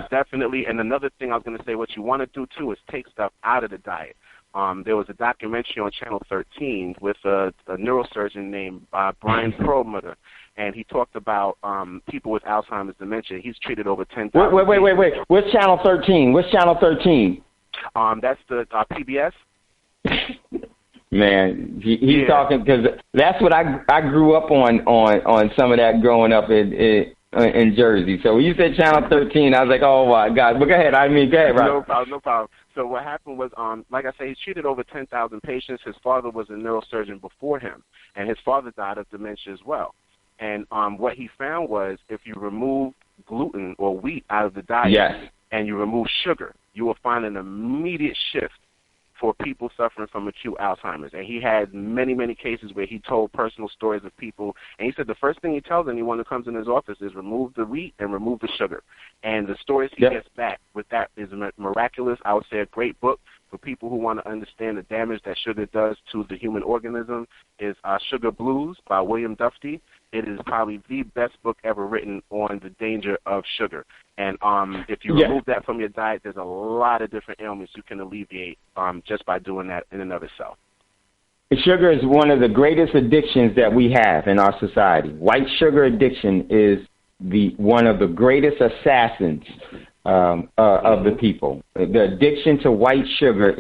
definitely, and another thing I was going to say, what you want to do too is take stuff out of the diet. There was a documentary on Channel 13 with a neurosurgeon named Brian Perlmutter, and he talked about people with Alzheimer's dementia. He's treated over 10,000. Wait. What's Channel 13? That's the PBS. Man, he's talking because that's what I grew up on some of that growing up in Jersey. So when you said Channel 13, I was like, oh my God. But go ahead. Go ahead, Rob. No problem. So what happened was, like I say, he's treated over 10,000 patients. His father was a neurosurgeon before him, and his father died of dementia as well. And what he found was if you remove gluten or wheat out of the diet and you remove sugar, you will find an immediate shift for people suffering from acute Alzheimer's. And he had many, many cases where he told personal stories of people. And he said the first thing he tells anyone who comes in his office is remove the wheat and remove the sugar. And the stories he gets back with that is miraculous. I would say a great book for people who want to understand the damage that sugar does to the human organism is Sugar Blues by William Dufty. It is probably the best book ever written on the danger of sugar. And if you remove that from your diet, there's a lot of different ailments you can alleviate just by doing that in and of itself. Sugar is one of the greatest addictions that we have in our society. White sugar addiction is one of the greatest assassins of the people. The addiction to white sugar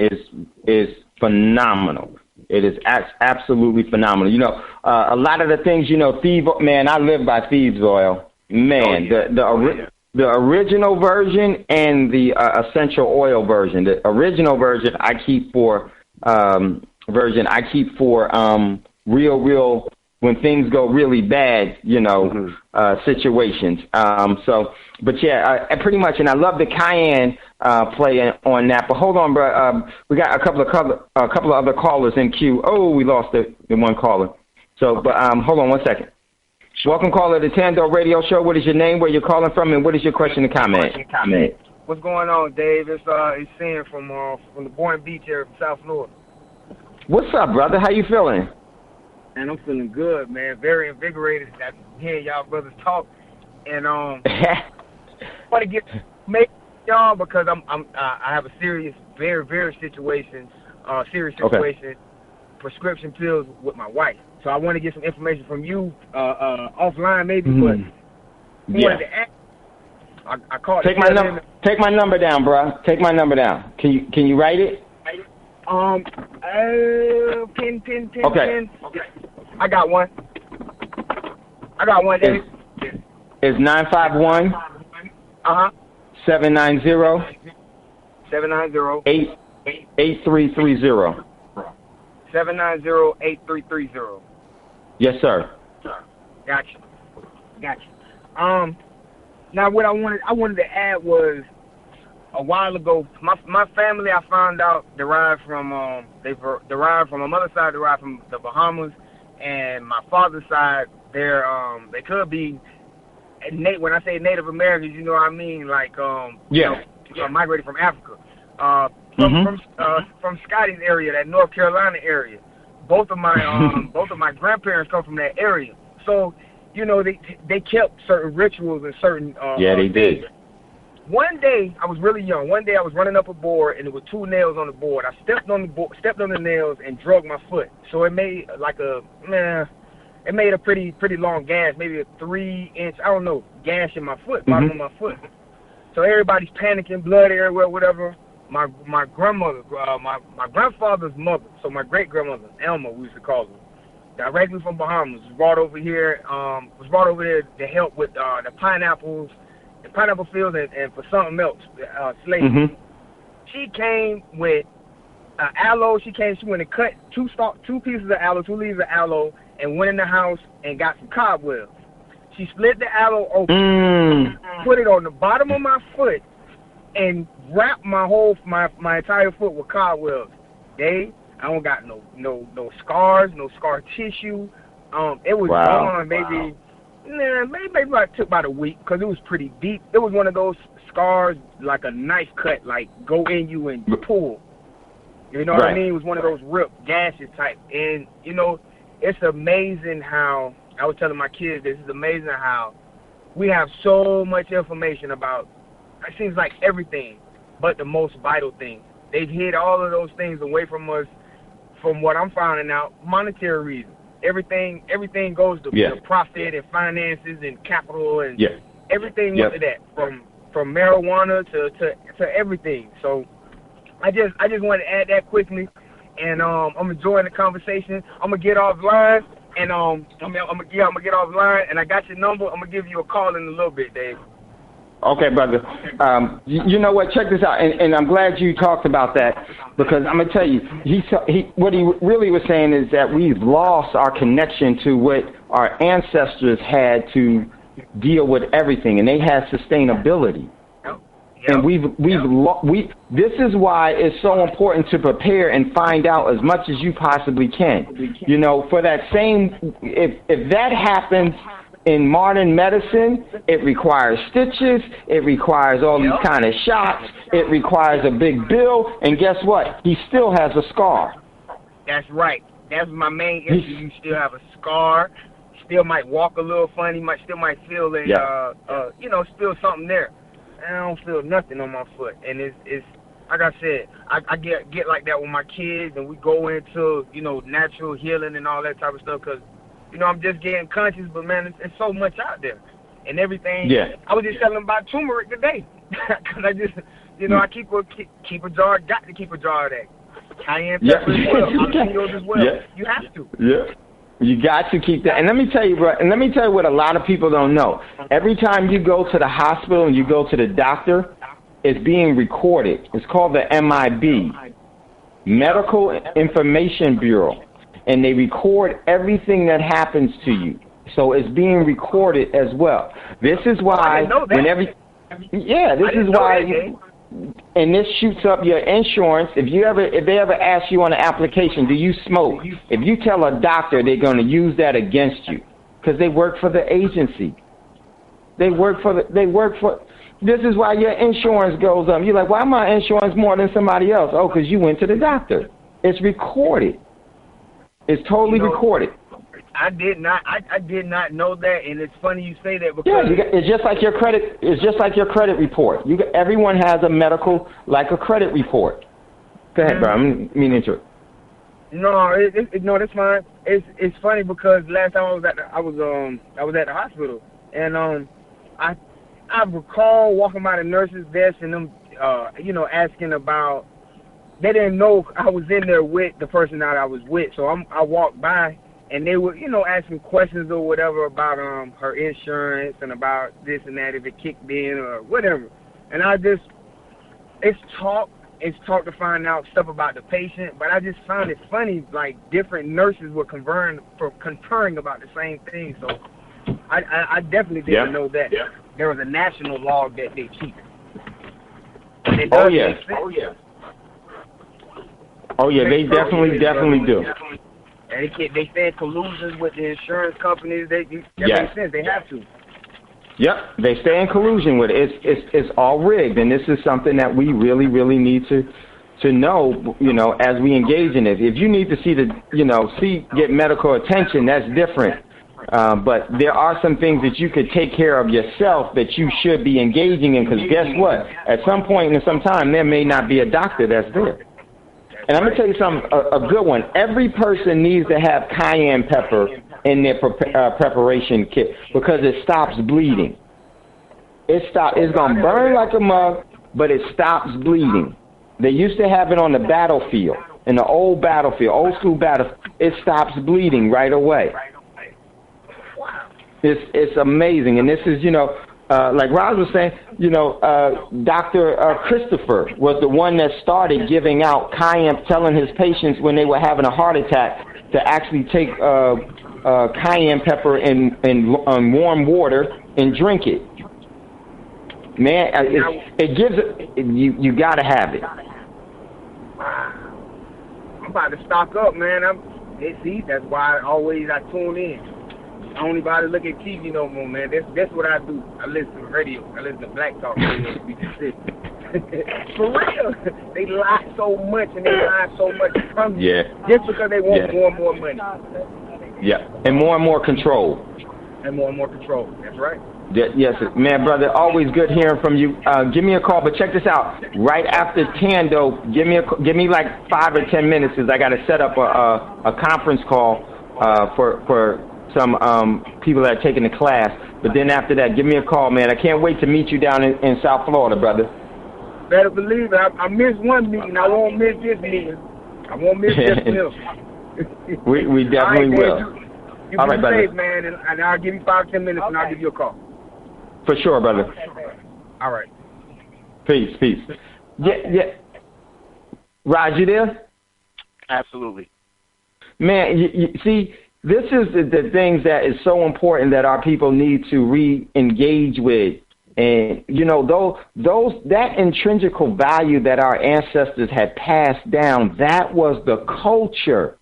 is phenomenal. It is absolutely phenomenal. You know, a lot of the things, you know, I live by thieves oil. Man, the original version and the essential oil version. The original version I keep for real when things go really bad, you know, situations. But yeah, pretty much, and I love the cayenne play on that. But hold on, bro. We got a couple of other callers in queue. Oh, we lost the one caller. So, but hold on 1 second. Welcome, caller, to Thando Radio Show. What is your name? Where you're calling from, and what is your question and comment? What's going on, Dave? It's Sam from the Boynton Beach area from South Florida. What's up, brother? How you feeling? And I'm feeling good, man. Very invigorated after hearing y'all brothers talk. And want to make y'all because I have a serious, very, very serious situation. Prescription pills with my wife. So I want to get some information from you offline, maybe. But wanted to ask. I called. Take my number down, bro. Take my number down. Can you write it? Pen. Okay. I got one, Dave. It's 951 790 8330. 790-8330. Yes, sir. Gotcha. Now what I wanted to add was a while ago, my family I found out derived from my mother's side derived from the Bahamas, and my father's side they could be when I say Native Americans, you know what I mean, like migrated from Africa. From Scotty's area, that North Carolina area. Both of my grandparents come from that area. So, you know, they kept certain rituals and certain they did. One day, I was really young. One day I was running up a board and there were 2 nails on the board. I stepped on the nails and drug my foot. So it made a pretty long gash, maybe a 3-inch, gash in my foot, bottom of my foot. So everybody's panicking, blood everywhere, whatever. My grandmother, my grandfather's mother, so my great grandmother, Elma, we used to call her, directly from Bahamas, was brought over there to help with the pineapple fields and for something else, slavery. She came with aloe. She went and cut two pieces of aloe, 2 leaves of aloe, and went in the house and got some cobwebs. She split the aloe open, put it on the bottom of my foot, and wrapped my entire foot with cobwebs. I don't got no scars, no scar tissue. It was gone maybe it took about a week because it was pretty deep. It was one of those scars like a knife cut, like go in you and pull. You know what I mean? It was one of those ripped gashes type. And you know, it's amazing how I was telling my kids this is amazing how we have so much information about. It seems like everything, but the most vital things. They've hid all of those things away from us. From what I'm finding out, monetary reasons. Everything goes to profit and finances and capital and everything into that. From marijuana to everything. So I just wanted to add that quickly, and I'm enjoying the conversation. I'm gonna get offline, and I'm gonna get offline, and I got your number. I'm gonna give you a call in a little bit, Dave. Okay, brother. You know what? Check this out, and I'm glad you talked about that because I'm gonna tell you, what he really was saying is that we've lost our connection to what our ancestors had to deal with everything, and they have sustainability. And this is why it's so important to prepare and find out as much as you possibly can. You know, for that same, if that happens in modern medicine, it requires stitches, it requires all these kind of shots, it requires a big bill, and guess what? He still has a scar. That's right. That's my main issue. You still have a scar, still might walk a little funny, still might feel still something there. I don't feel nothing on my foot, and it's like I said, I get like that with my kids, and we go into natural healing and all that type of stuff, because I'm just getting conscious, but man, it's so much out there, and everything. Yeah. I was just telling them about turmeric today, because I just I keep a jar, got to keep a jar of that. Cayenne pepper as well, jalapenos as well. Yeah. You have to. Yeah. You got to keep that. And let me tell you, bro, what a lot of people don't know. Every time you go to the hospital and you go to the doctor, it's being recorded. It's called the MIB, Medical Information Bureau. And they record everything that happens to you. So it's being recorded as well. This is why and this shoots up your insurance. If they ever ask you on the application, do you smoke? If you tell a doctor, they're going to use that against you because they work for the agency. This is why your insurance goes up. You're like, why my insurance more than somebody else? Oh, because you went to the doctor. It's recorded. It's totally recorded. I did not know that, and it's funny you say that because it's just like your credit. It's just like your credit report. Everyone has a medical, like a credit report. Go ahead, bro. I'm meaning to it. No, that's fine. It's funny because last time I was at the hospital, and I recall walking by the nurse's desk and them asking about. They didn't know I was in there with the person that I was with, so I walked by. And they were, asking questions or whatever about her insurance and about this and that, if it kicked in or whatever. And it's talk to find out stuff about the patient, but I just found it funny, like different nurses were conferring about the same thing. So I definitely didn't know that there was a national log that they keep. They definitely do. And they stay in collusion with the insurance companies. That makes sense. They have to. Yep, they stay in collusion with it. It's all rigged, and this is something that we really, really need to know. As we engage in it. If you need to get medical attention, that's different. But there are some things that you could take care of yourself that you should be engaging in. Because guess what? At some point in some time, there may not be a doctor that's there. And I'm going to tell you something, a good one. Every person needs to have cayenne pepper in their preparation kit because it stops bleeding. It's going to burn like a mug, but it stops bleeding. They used to have it on the battlefield, in the old school battlefield. It stops bleeding right away. It's amazing. And this is, like Roz was saying, Dr. Christopher was the one that started giving out cayenne, telling his patients when they were having a heart attack to actually take cayenne pepper in warm water and drink it. Man, it gives you got to have it. I'm about to stock up, man. That's why I tune in. I don't even bother to look at TV no more, man. That's what I do. I listen to radio. I listen to Black Talk Radio. For real. They lie so much and they lie so much from you. Yeah. Just because they want more and more money. Yeah. And more control. That's right. Yes, man, brother. Always good hearing from you. Give me a call, but check this out. Right after Thando, give me like 5 or 10 minutes because I got to set up a conference call for some people that are taking the class. But then after that, give me a call, man. I can't wait to meet you down in South Florida, brother. Better believe it. I missed one meeting. I won't miss this meeting. I won't miss this meeting. we definitely will. You be safe, man, and I'll give you 5 or 10 minutes, and I'll give you a call. For sure, brother. All right. Peace. Yeah. Raj, you there? Absolutely. Man, you see, this is the things that is so important that our people need to re-engage with. And, you know, that intrinsical value that our ancestors had passed down, that was the culture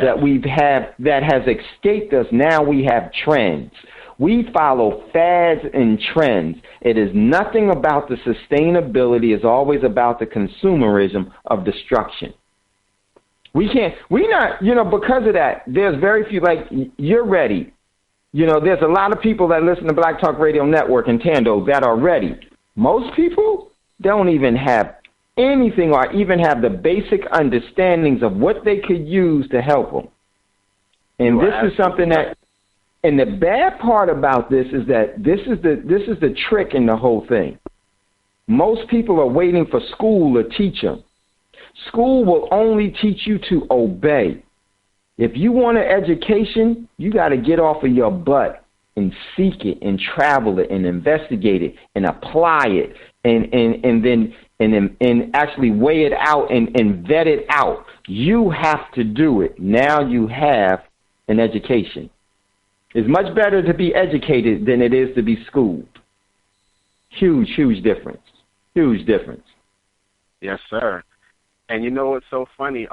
that we've had that has escaped us. Now we have trends. We follow fads and trends. It is nothing about the sustainability. It's always about the consumerism of destruction. Because of that, there's very few, like, you're ready. You know, there's a lot of people that listen to Black Talk Radio Network and Thando that are ready. Most people don't even have anything or even have the basic understandings of what they could use to help them. And this is something that, and the bad part about this is that this is the trick in the whole thing. Most people are waiting for school to teach them. School will only teach you to obey. If you want an education, you got to get off of your butt and seek it and travel it and investigate it and apply it and then actually weigh it out and vet it out. You have to do it. Now you have an education. It's much better to be educated than it is to be schooled. Huge, huge difference. Huge difference. Yes, sir. And you know what's so funny?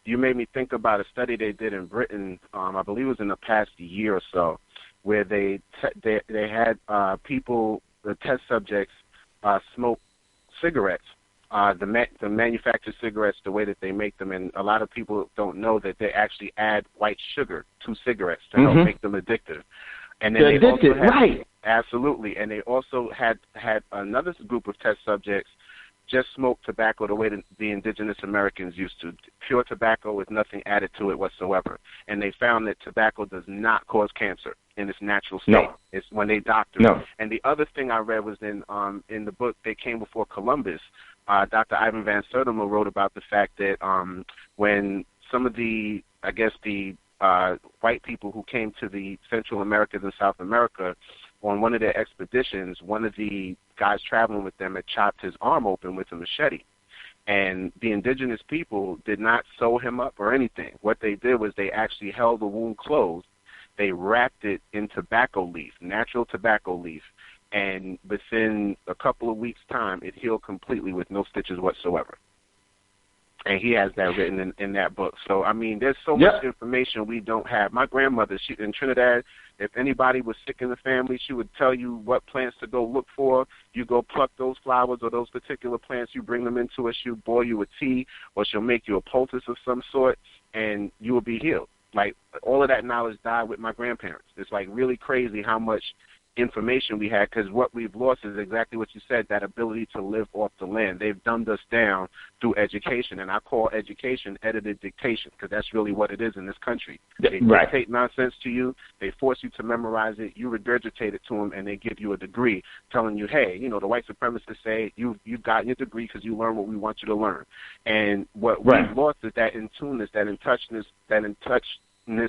You made me think about a study they did in Britain, I believe it was in the past year or so, where they had people, the test subjects, smoke cigarettes, the manufactured cigarettes, the way that they make them. And a lot of people don't know that they actually add white sugar to cigarettes to help make them addictive. And then they're addicted, right? Absolutely. And they also had another group of test subjects just smoke tobacco the way that the indigenous Americans used to, pure tobacco with nothing added to it whatsoever. And they found that tobacco does not cause cancer in its natural state. No. It's when they doctor No. it. And the other thing I read was in the book They Came Before Columbus, Dr. Ivan Van Sertima wrote about the fact that when some of the white people who came to the Central Americas and South America, on one of their expeditions, one of the guys traveling with them had chopped his arm open with a machete. And the indigenous people did not sew him up or anything. What they did was they actually held the wound closed. They wrapped it in tobacco leaf, natural tobacco leaf. And within a couple of weeks' time, it healed completely with no stitches whatsoever. And he has that written in that book. So, I mean, there's so much information we don't have. My grandmother, she in Trinidad, if anybody was sick in the family, she would tell you what plants to go look for. You go pluck those flowers or those particular plants. You bring them into her. She'll boil you a tea, or she'll make you a poultice of some sort, and you will be healed. Like, all of that knowledge died with my grandparents. It's, like, really crazy how much information we had, because what we've lost is exactly what you said, that ability to live off the land. They've dumbed us down through education, and I call education edited dictation, because that's really what it is in this country. They dictate nonsense to you, they force you to memorize it, you regurgitate it to them, and they give you a degree telling you, hey, you know, the white supremacists say you've gotten your degree because you learned what we want you to learn. And what we've lost is that in tuneness, that in touchness,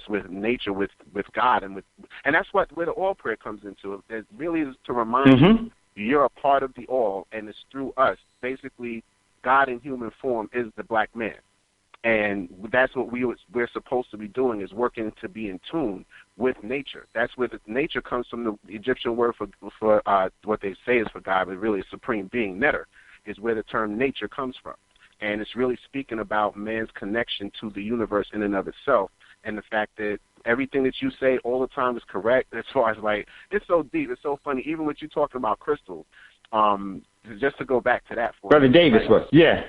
with nature, with God, and that's where the all prayer comes into. It really is to remind you you're a part of the all, and it's through us. Basically, God in human form is the black man, and that's what we're supposed to be doing, is working to be in tune with nature. That's where nature comes from. The Egyptian word for what they say is for God, but really a supreme being, Neter, is where the term nature comes from, and it's really speaking about man's connection to the universe in and of itself. And the fact that everything that you say all the time is correct, as far as, like, it's so deep, it's so funny. Even with you talking about crystals, just to go back to that for Brother Davis was, yeah,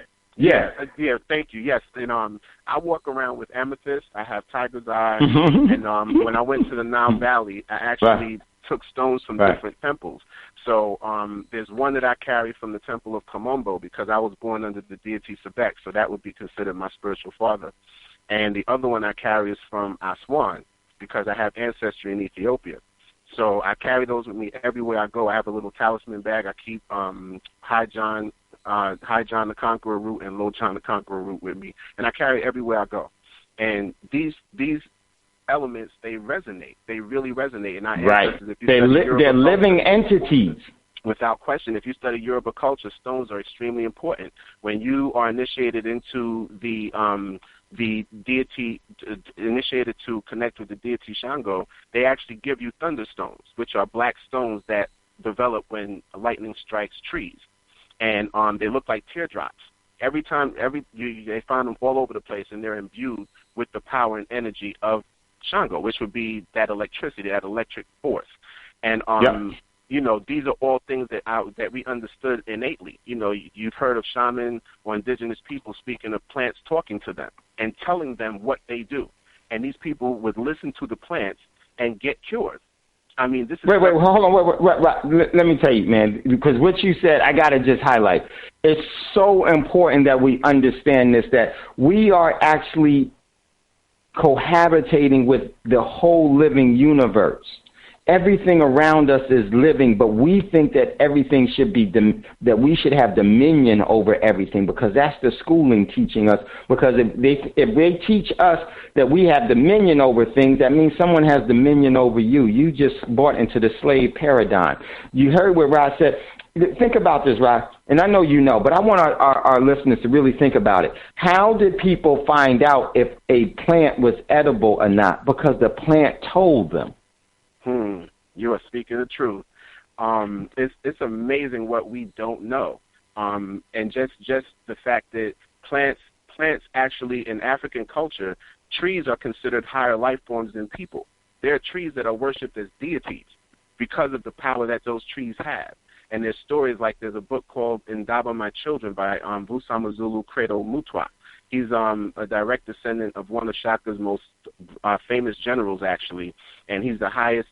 thank you, yes. And I walk around with amethyst. I have tiger's eye, and when I went to the Nile Valley, I actually took stones from different temples. So there's one that I carry from the temple of Kamombo, because I was born under the deity Sebek, so that would be considered my spiritual father. And the other one I carry is from Aswan, because I have ancestry in Ethiopia. So I carry those with me everywhere I go. I have a little talisman bag. I keep High John the Conqueror root and Low John the Conqueror root with me, and I carry everywhere I go. And these elements, they resonate. They really resonate. And they're living entities. Without question, if you study Yoruba culture, stones are extremely important. When you are initiated into the deity, initiated to connect with the deity Shango, they actually give you thunderstones, which are black stones that develop when lightning strikes trees. And they look like teardrops. They find them all over the place, and they're imbued with the power and energy of Shango, which would be that electricity, that electric force. And you know, these are all things that we understood innately. You know, you've heard of shaman or indigenous people speaking of plants, talking to them and telling them what they do. And these people would listen to the plants and get cured. I mean, this is... Wait, hold on. Let me tell you, man, because what you said, I got to just highlight. It's so important that we understand this, that we are actually cohabitating with the whole living universe. Everything around us is living, but we think that everything should be, that we should have dominion over everything, because that's the schooling teaching us. Because if they teach us that we have dominion over things, that means someone has dominion over you. You just bought into the slave paradigm. You heard what Rod said. Think about this, Rod, and I know you know, but I want our listeners to really think about it. How did people find out if a plant was edible or not? Because the plant told them. You are speaking the truth. It's amazing what we don't know, and just the fact that plants actually in African culture, trees are considered higher life forms than people. There are trees that are worshipped as deities because of the power that those trees have. And there's stories like there's a book called Indaba My Children by Vusamazulu Credo Mutwa. He's a direct descendant of one of Shaka's most famous generals, actually, and he's the highest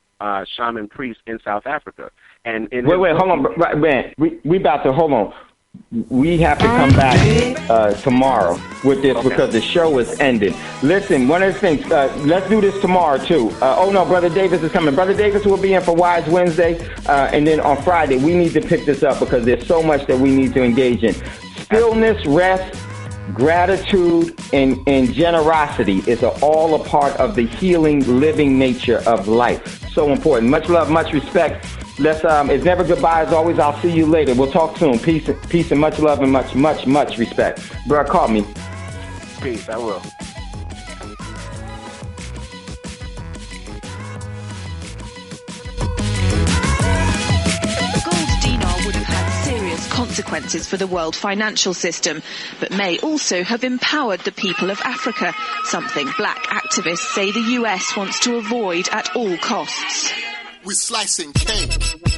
shaman priest in South Africa. And wait, hold on, man. We about to hold on. We have to come back tomorrow with this because the show is ending. Listen, one of the things, let's do this tomorrow too. Oh no, Brother Davis is coming. Brother Davis will be in for Wise Wednesday, and then on Friday we need to pick this up because there's so much that we need to engage in. Stillness, rest, gratitude, and generosity is all a part of the healing, living nature of life. So important. Much love, much respect. It's never goodbye. As always, I'll see you later. We'll talk soon. Peace and much love and much respect. Bro, call me. Peace, I will. Consequences for the world financial system, but may also have empowered the people of Africa, something black activists say the US wants to avoid at all costs. We're slicing cake.